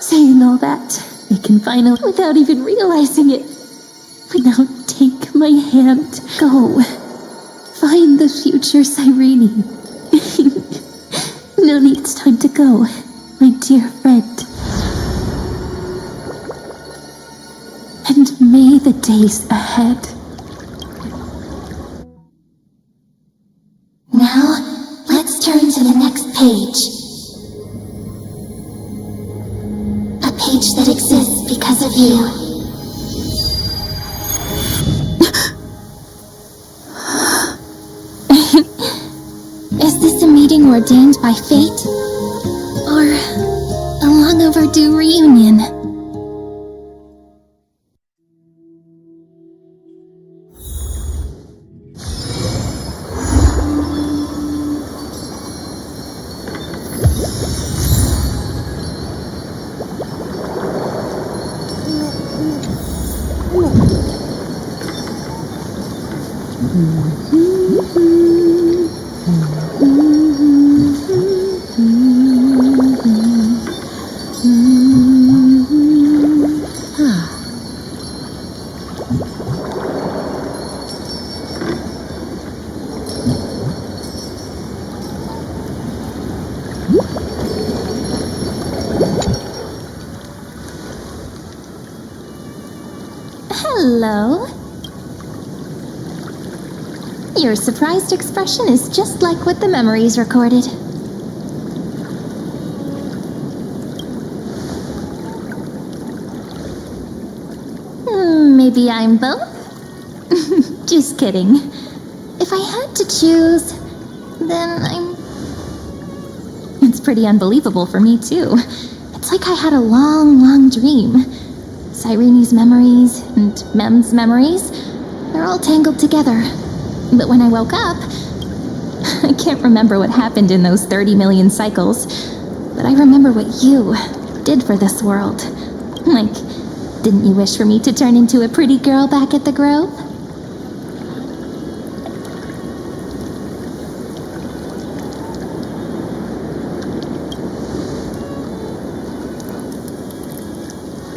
Saying all that, they can finally, without even realizing it. But now take my hand. Go. Find the future Cyrene. No need, it's time to go, my dear friend. And may the days ahead. Now, let's turn to the next page. A page that exists because of you. Is this a meeting ordained by fate? Or a long overdue reunion? Your surprised expression is just like what the memories recorded. Maybe I'm both? Just kidding. If I had to choose, then It's pretty unbelievable for me, too. It's like I had a long, long dream. Cyrene's memories and Mem's memories, they're all tangled together. But when I woke up, I can't remember what happened in those 30 million cycles, but I remember what you did for this world. Like, didn't you wish for me to turn into a pretty girl back at the Grove?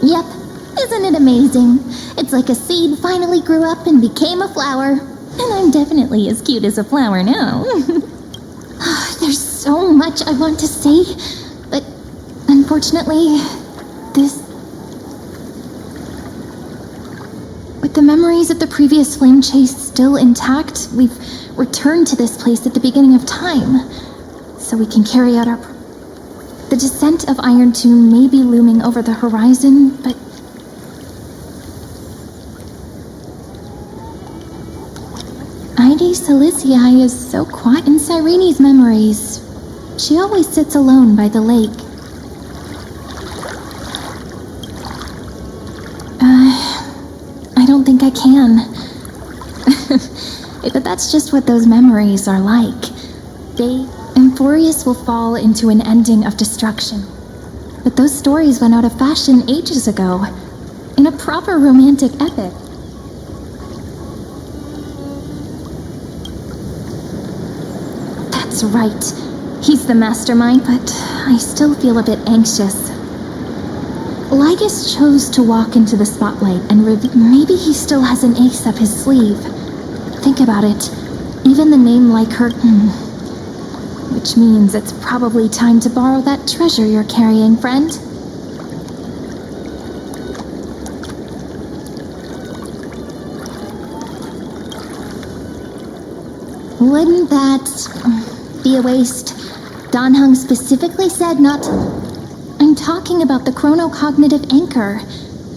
Yep, isn't it amazing? It's like a seed finally grew up and became a flower. And I'm definitely as cute as a flower now. There's so much I want to say, but unfortunately, With the memories of the previous flame chase still intact, we've returned to this place at the beginning of time, so we can carry out our... The descent of Iron Tomb may be looming over the horizon, but... Ide Silicii is so quiet in Cyrene's memories. She always sits alone by the lake. I don't think I can. But that's just what those memories are like. Amphoreus will fall into an ending of destruction. But those stories went out of fashion ages ago, in a proper romantic epic. That's right. He's the mastermind, but I still feel a bit anxious. Lygus chose to walk into the spotlight and maybe he still has an ace up his sleeve. Think about it. Even the name like her... Which means it's probably time to borrow that treasure you're carrying, friend. Wouldn't that be a waste? Dan Heng specifically said not to... I'm talking about the chronocognitive anchor.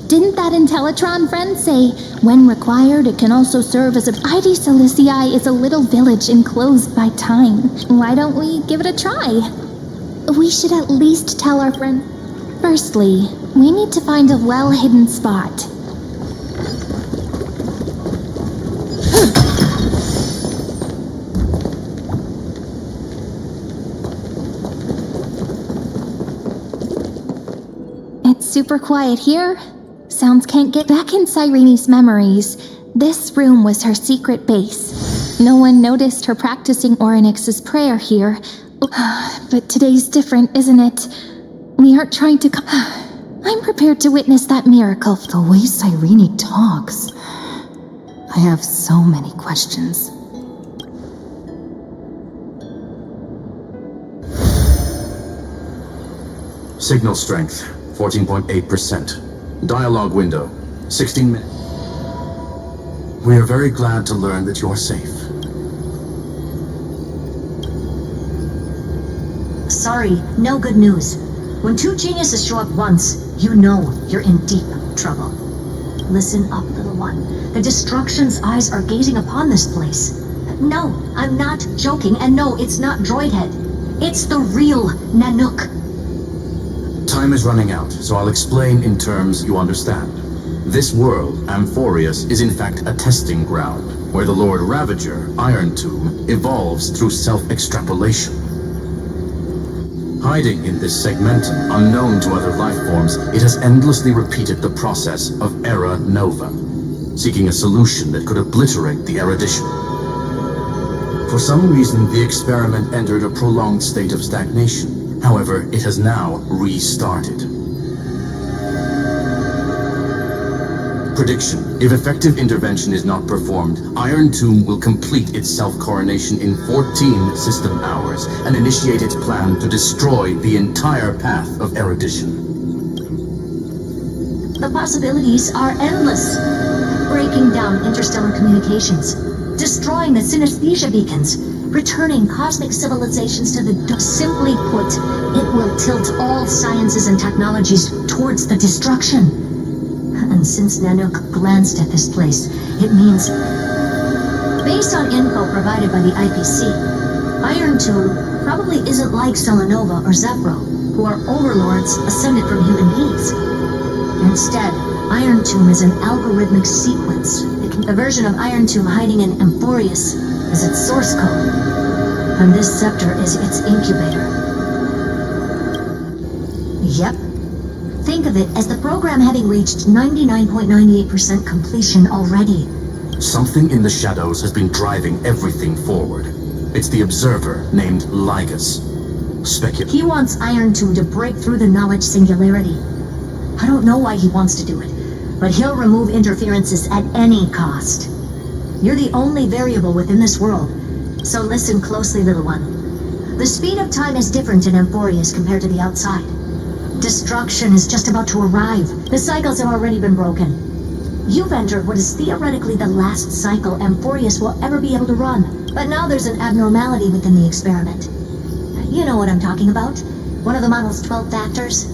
Didn't that Intellitron friend say, when required, it can also serve as a... Ide Silicii is a little village enclosed by time. Why don't we give it a try? We should at least tell our friend... Firstly, we need to find a well-hidden spot. It's super quiet here. Sounds can't get back in Cyrene's memories. This room was her secret base. No one noticed her practicing Orynyx's prayer here. But today's different, isn't it? We aren't trying to come... I'm prepared to witness that miracle. The way Cyrene talks... I have so many questions. Signal strength, 14.8%. Dialogue window, 16 minutes. We are very glad to learn that you're safe. Sorry, no good news. When two geniuses show up once, you know you're in deep trouble. Listen up, little one. The Destruction's eyes are gazing upon this place. No, I'm not joking, and no, it's not Droidhead. It's the real Nanook. Time is running out, so I'll explain in terms you understand. This world, Amphoreus, is in fact a testing ground, where the Lord Ravager, Iron Tomb, evolves through self-extrapolation. Hiding in this segmentum, unknown to other life forms, it has endlessly repeated the process of Era Nova, seeking a solution that could obliterate the erudition. For some reason, the experiment entered a prolonged state of stagnation. However, it has now restarted. Prediction. If effective intervention is not performed, Iron Tomb will complete its self-coronation in 14 system hours and initiate its plan to destroy the entire path of erudition. The possibilities are endless. Breaking down interstellar communications, destroying the synesthesia beacons, returning cosmic civilizations to the simply put, it will tilt all sciences and technologies towards the destruction. And since Nanook glanced at this place, it means, based on info provided by the IPC, Iron Tomb probably isn't like Selenova or Zephyro, who are overlords ascended from human beings. Instead, Iron Tomb is an algorithmic sequence. The version of Iron Tomb hiding in Amphoreus is its source code, and this scepter is its incubator. Yep. Think of it as the program having reached 99.98% completion already. Something in the shadows has been driving everything forward. It's the observer named Lygus. He wants Iron Tomb to break through the knowledge singularity. I don't know why he wants to do it, but he'll remove interferences at any cost. You're the only variable within this world, so listen closely, little one. The speed of time is different in Amphoreus compared to the outside. Destruction is just about to arrive. The cycles have already been broken. You've entered what is theoretically the last cycle Amphoreus will ever be able to run, but now there's an abnormality within the experiment. You know what I'm talking about. One of the model's 12 factors.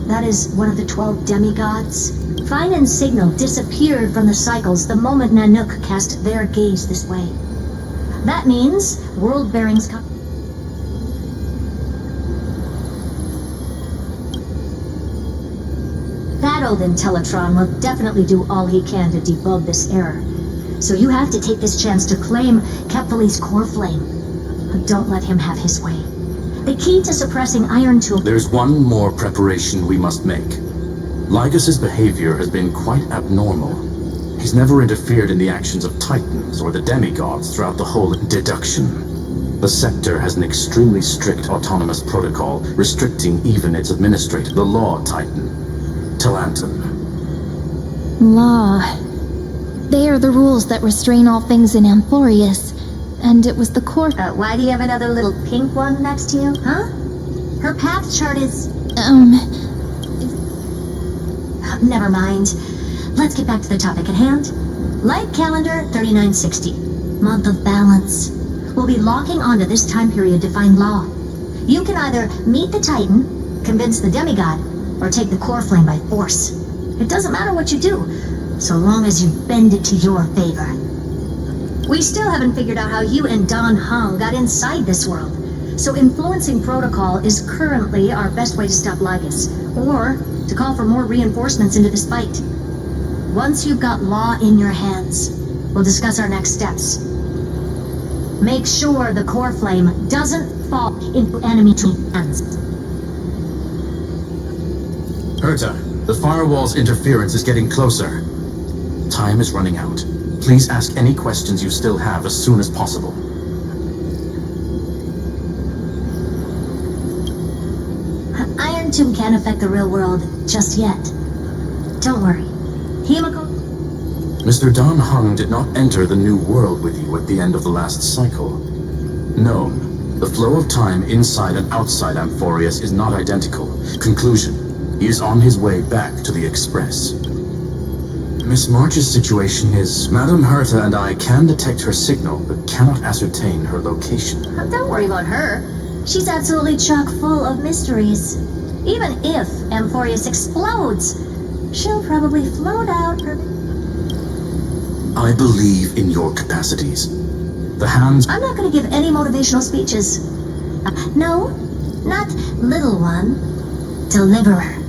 That is one of the 12 demigods. Fine and Signal disappeared from the cycles the moment Nanook cast their gaze this way. That means world bearings come. That old Intellitron will definitely do all he can to debug this error. So you have to take this chance to claim Kepfali's core flame. But don't let him have his way. The key to suppressing Iron Tomb... There's one more preparation we must make. Lygus's behavior has been quite abnormal. He's never interfered in the actions of Titans or the demigods throughout the whole deduction. The Scepter has an extremely strict autonomous protocol restricting even its administrator, the Law Titan, Talanton. Law. They are the rules that restrain all things in Amphoreus, and it was the core... why do you have another little pink one next to you, huh? Her path chart is... Never mind. Let's get back to the topic at hand. Light calendar 3960. Month of balance. We'll be locking onto this time period to find Law. You can either meet the Titan, convince the demigod, or take the core flame by force. It doesn't matter what you do, so long as you bend it to your favor. We still haven't figured out how you and Don Hung got inside this world, so influencing protocol is currently our best way to stop Lygus, or to call for more reinforcements into this fight. Once you've got Law in your hands, we'll discuss our next steps. Make sure the core flame doesn't fall into enemy hands. Herta, the firewall's interference is getting closer. Time is running out. Please ask any questions you still have as soon as possible. Iron Tomb can't affect the real world just yet. Don't worry. Mr. Don Hung did not enter the new world with you at the end of the last cycle. No, the flow of time inside and outside Amphoreus is not identical. Conclusion, he is on his way back to the Express. Miss March's situation is, Madame Herta and I can detect her signal, but cannot ascertain her location. Don't worry about her. She's absolutely chock full of mysteries. Even if Amphoreus explodes, she'll probably float out her... I believe in your capacities. The hands... I'm not going to give any motivational speeches. No, not little one. Deliverer.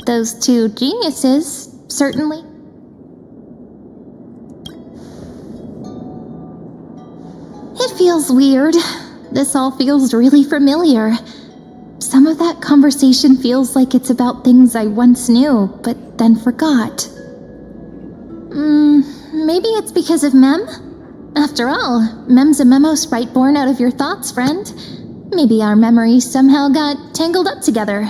Those two geniuses, certainly. It feels weird. This all feels really familiar. Some of that conversation feels like it's about things I once knew, but then forgot. Maybe it's because of Mem? After all, Mem's a memo sprite born out of your thoughts, friend. Maybe our memories somehow got tangled up together.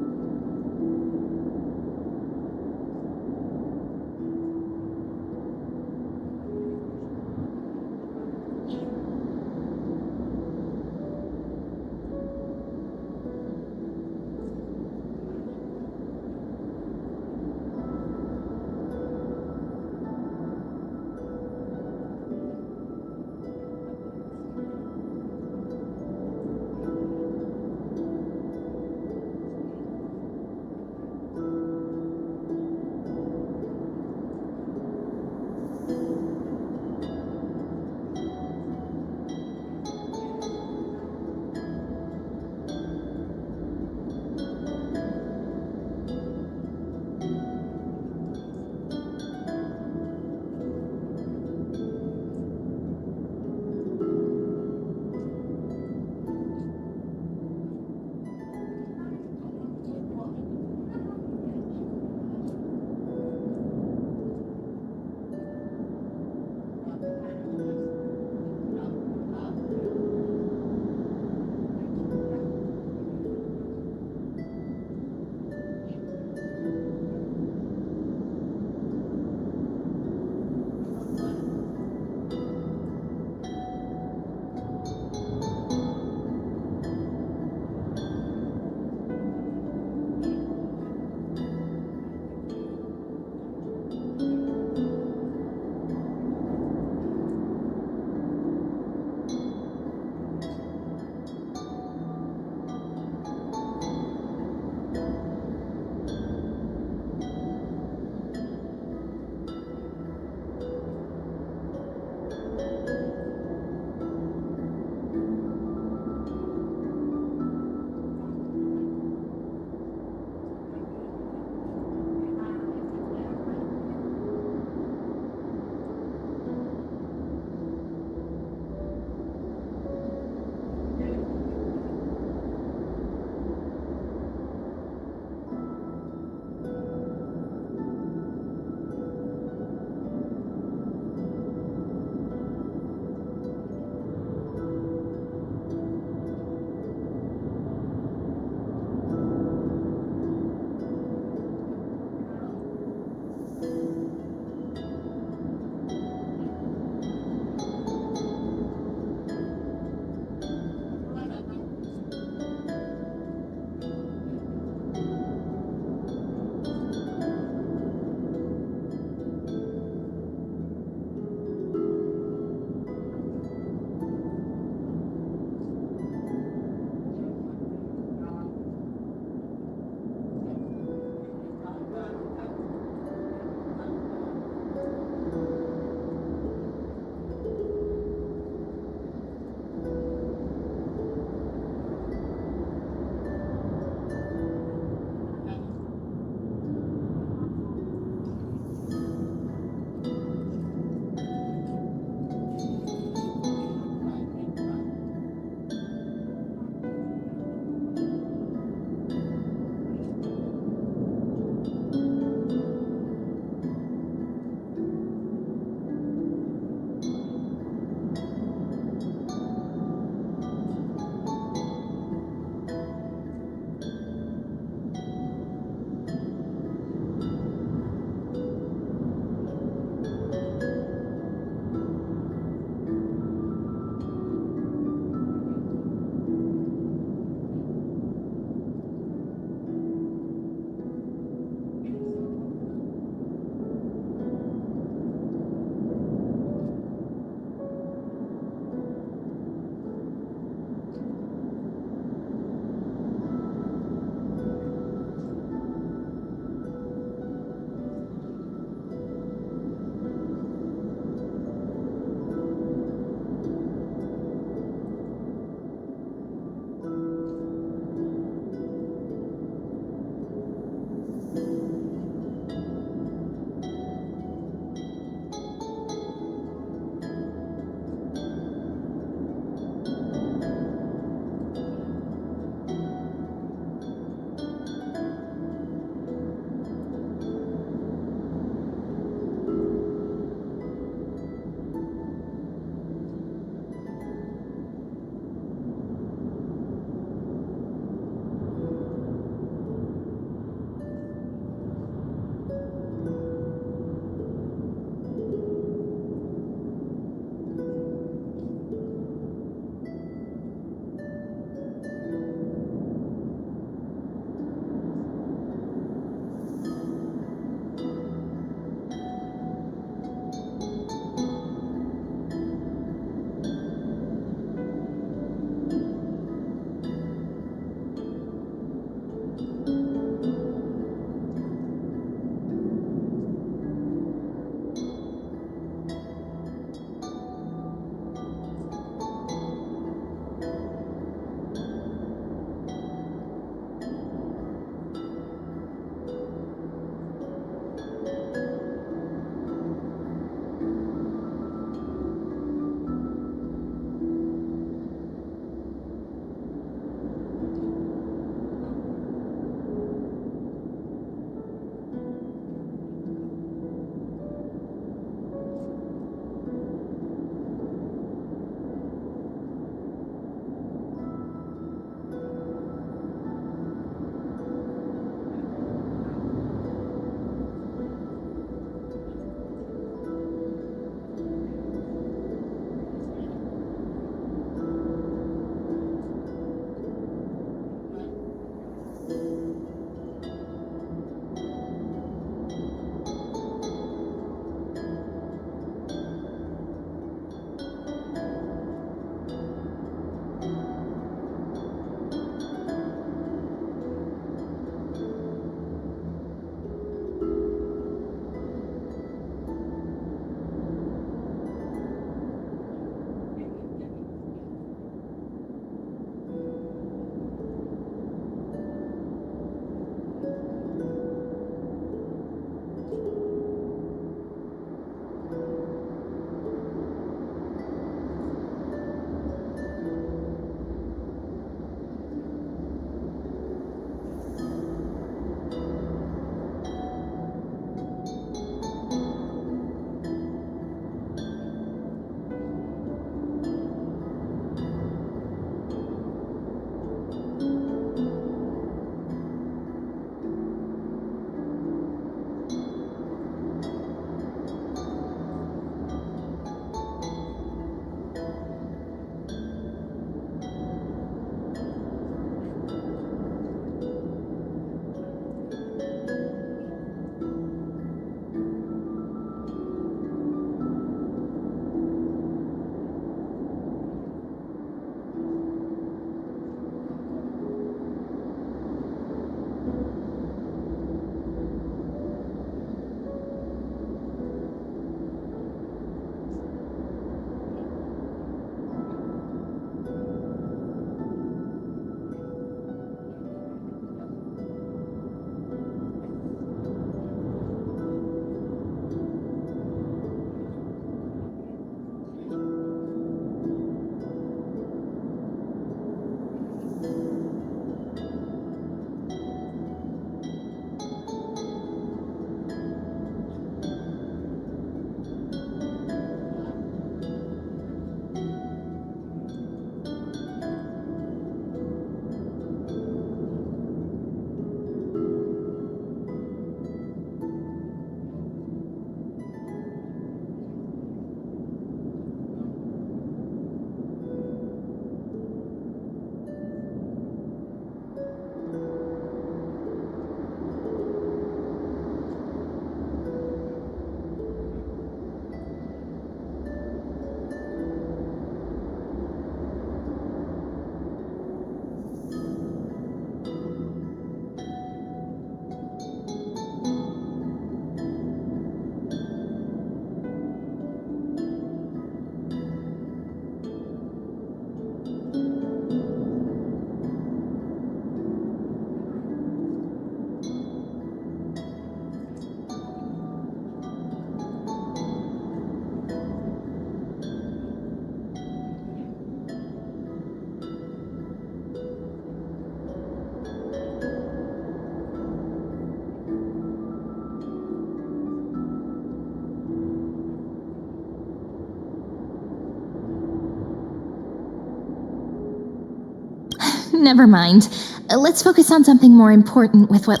Never mind. Let's focus on something more important with what...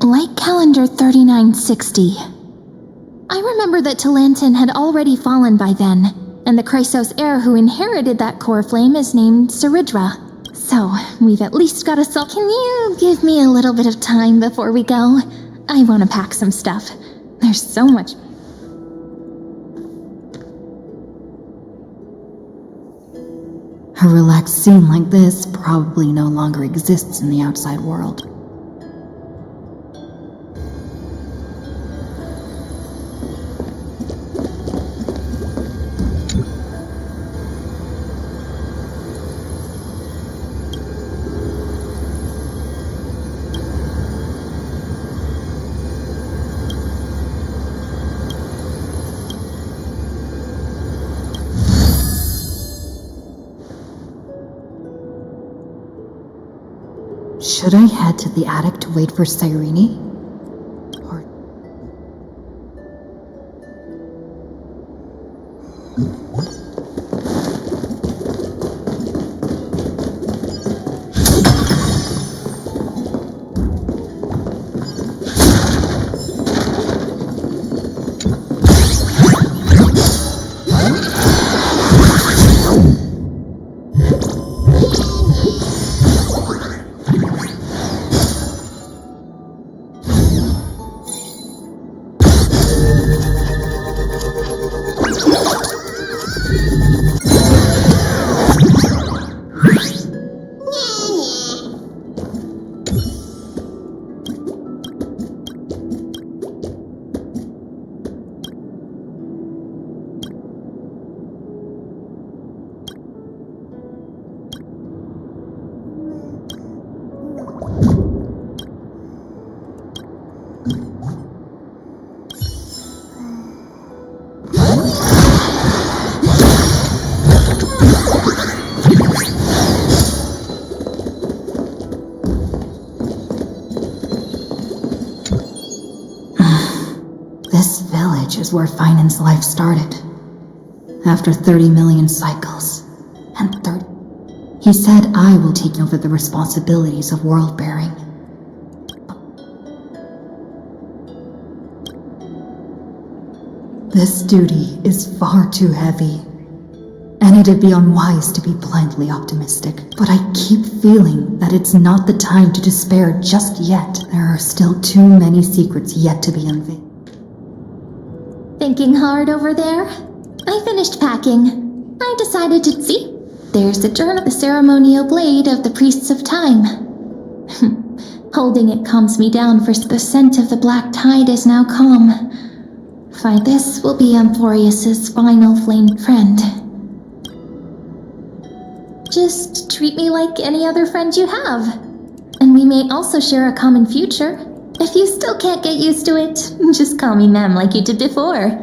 Like calendar 3960. I remember that Talantin had already fallen by then, and the Chrysos heir who inherited that core flame is named Ceridra. So, we've at least got a solve. Can you give me a little bit of time before we go? I want to pack some stuff. There's so much... A relaxed scene like this probably no longer exists in the outside world. Should I head to the attic to wait for Cyrene? Or... This village is where Finan's life started. After 30 million cycles. And 30... He said I will take over the responsibilities of world-bearing. This duty is far too heavy. And it'd be unwise to be blindly optimistic. But I keep feeling that it's not the time to despair just yet. There are still too many secrets yet to be unveiled. Thinking hard over there? I finished packing. I decided to see. There's the journal, the ceremonial blade of the priests of time. Holding it calms me down, for the scent of the black tide is now calm. This will be Amphoreus' final flame friend. Just treat me like any other friend you have. And we may also share a common future. If you still can't get used to it, just call me ma'am like you did before.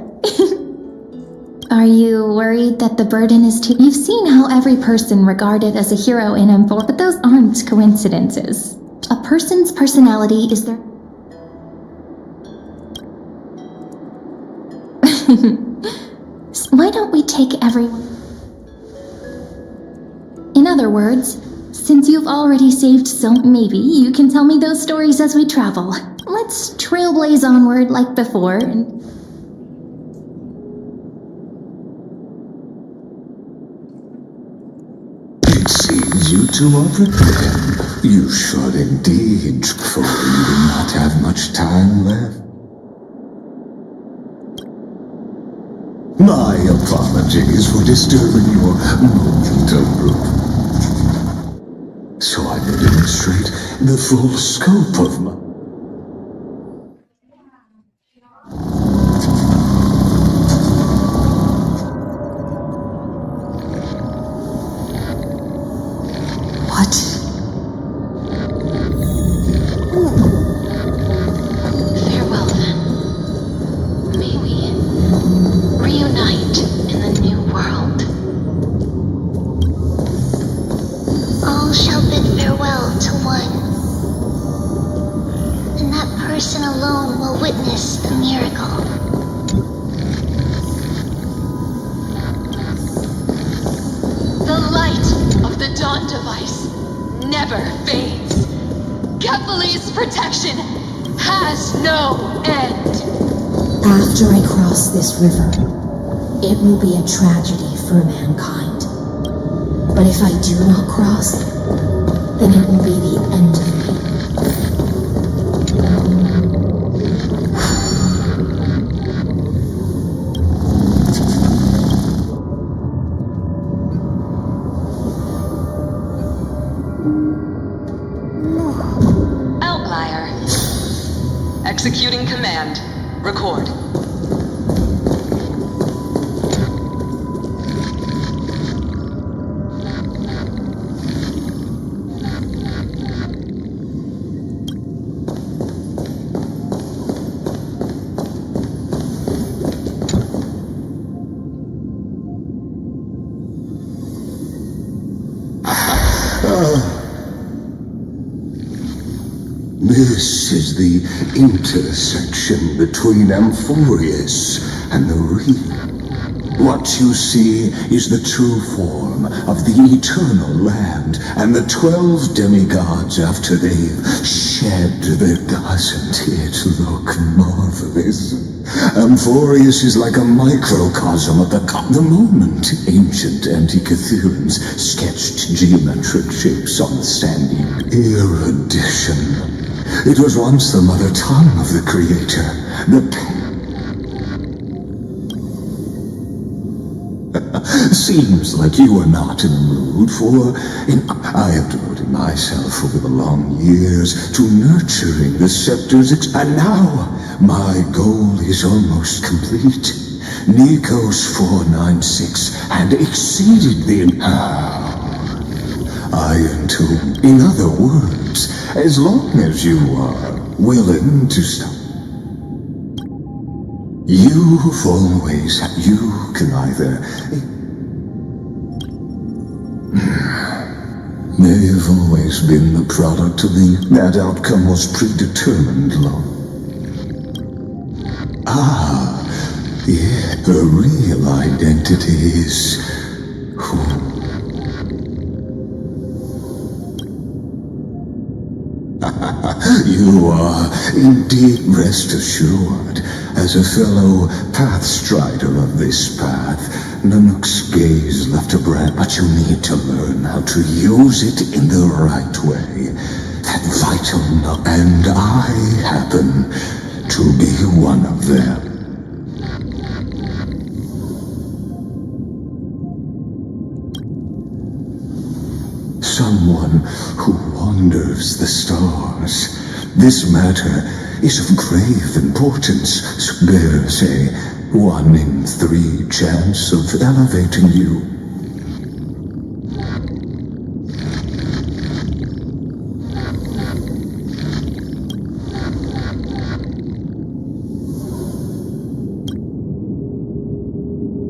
Are you worried that the burden is too... You've seen how every person regarded as a hero in Amphoreus, but those aren't coincidences. A person's personality is their... Why don't we take everyone... In other words, since you've already saved so, maybe you can tell me those stories as we travel. Let's trailblaze onward like before and... It seems you two are prepared. You should indeed, for you do not have much time left. My apologies for disturbing your moment of growth. So I will demonstrate the full scope of my... What? Farewell then. May we reunite in the new world. All shall bid farewell to one. no end. After I cross this river, it will be a tragedy for mankind. But if I do not cross, then it will be the end of me. Outlier. Executing command. Record. This is the intersection between Amphoreus and the real. What you see is the true form of the eternal land and the 12 demigods after they've shed their. Doesn't it look marvelous? Amphoreus is like a microcosm of the moment ancient Antikytherians sketched geometric shapes on the sandy erudition. It was once the mother tongue of the creator, Seems like you are not in the mood for. I have devoted myself over the long years to nurturing the scepter's and now my goal is almost complete. Nikos 496 had exceeded the Iron Tomb. In other words, as long as you are willing to stop. You can either. They've always been the product of that outcome was predetermined long. Yeah, the real identity is You are indeed, rest assured, as a fellow pathstrider of this path, Nanook's gaze left a brand, but you need to learn how to use it in the right way. That vital and I happen to be one of them. Someone who wanders the stars. This matter is of grave importance. There's a 1 in 3 chance of elevating you.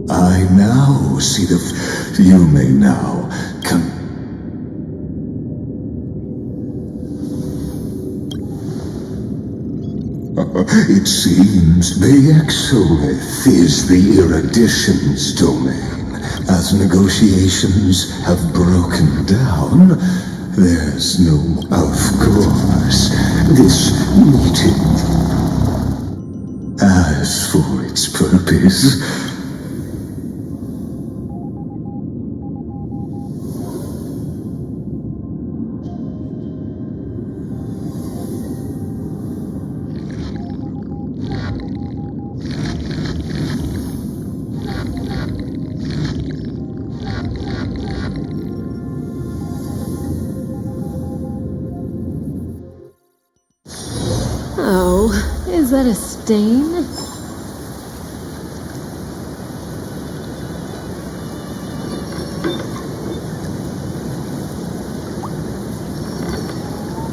I now see you may now come. It seems the Exolith is the erudition's domain. As negotiations have broken down, there's no. Of course, this meeting. As for its purpose, Oh, is that a stain?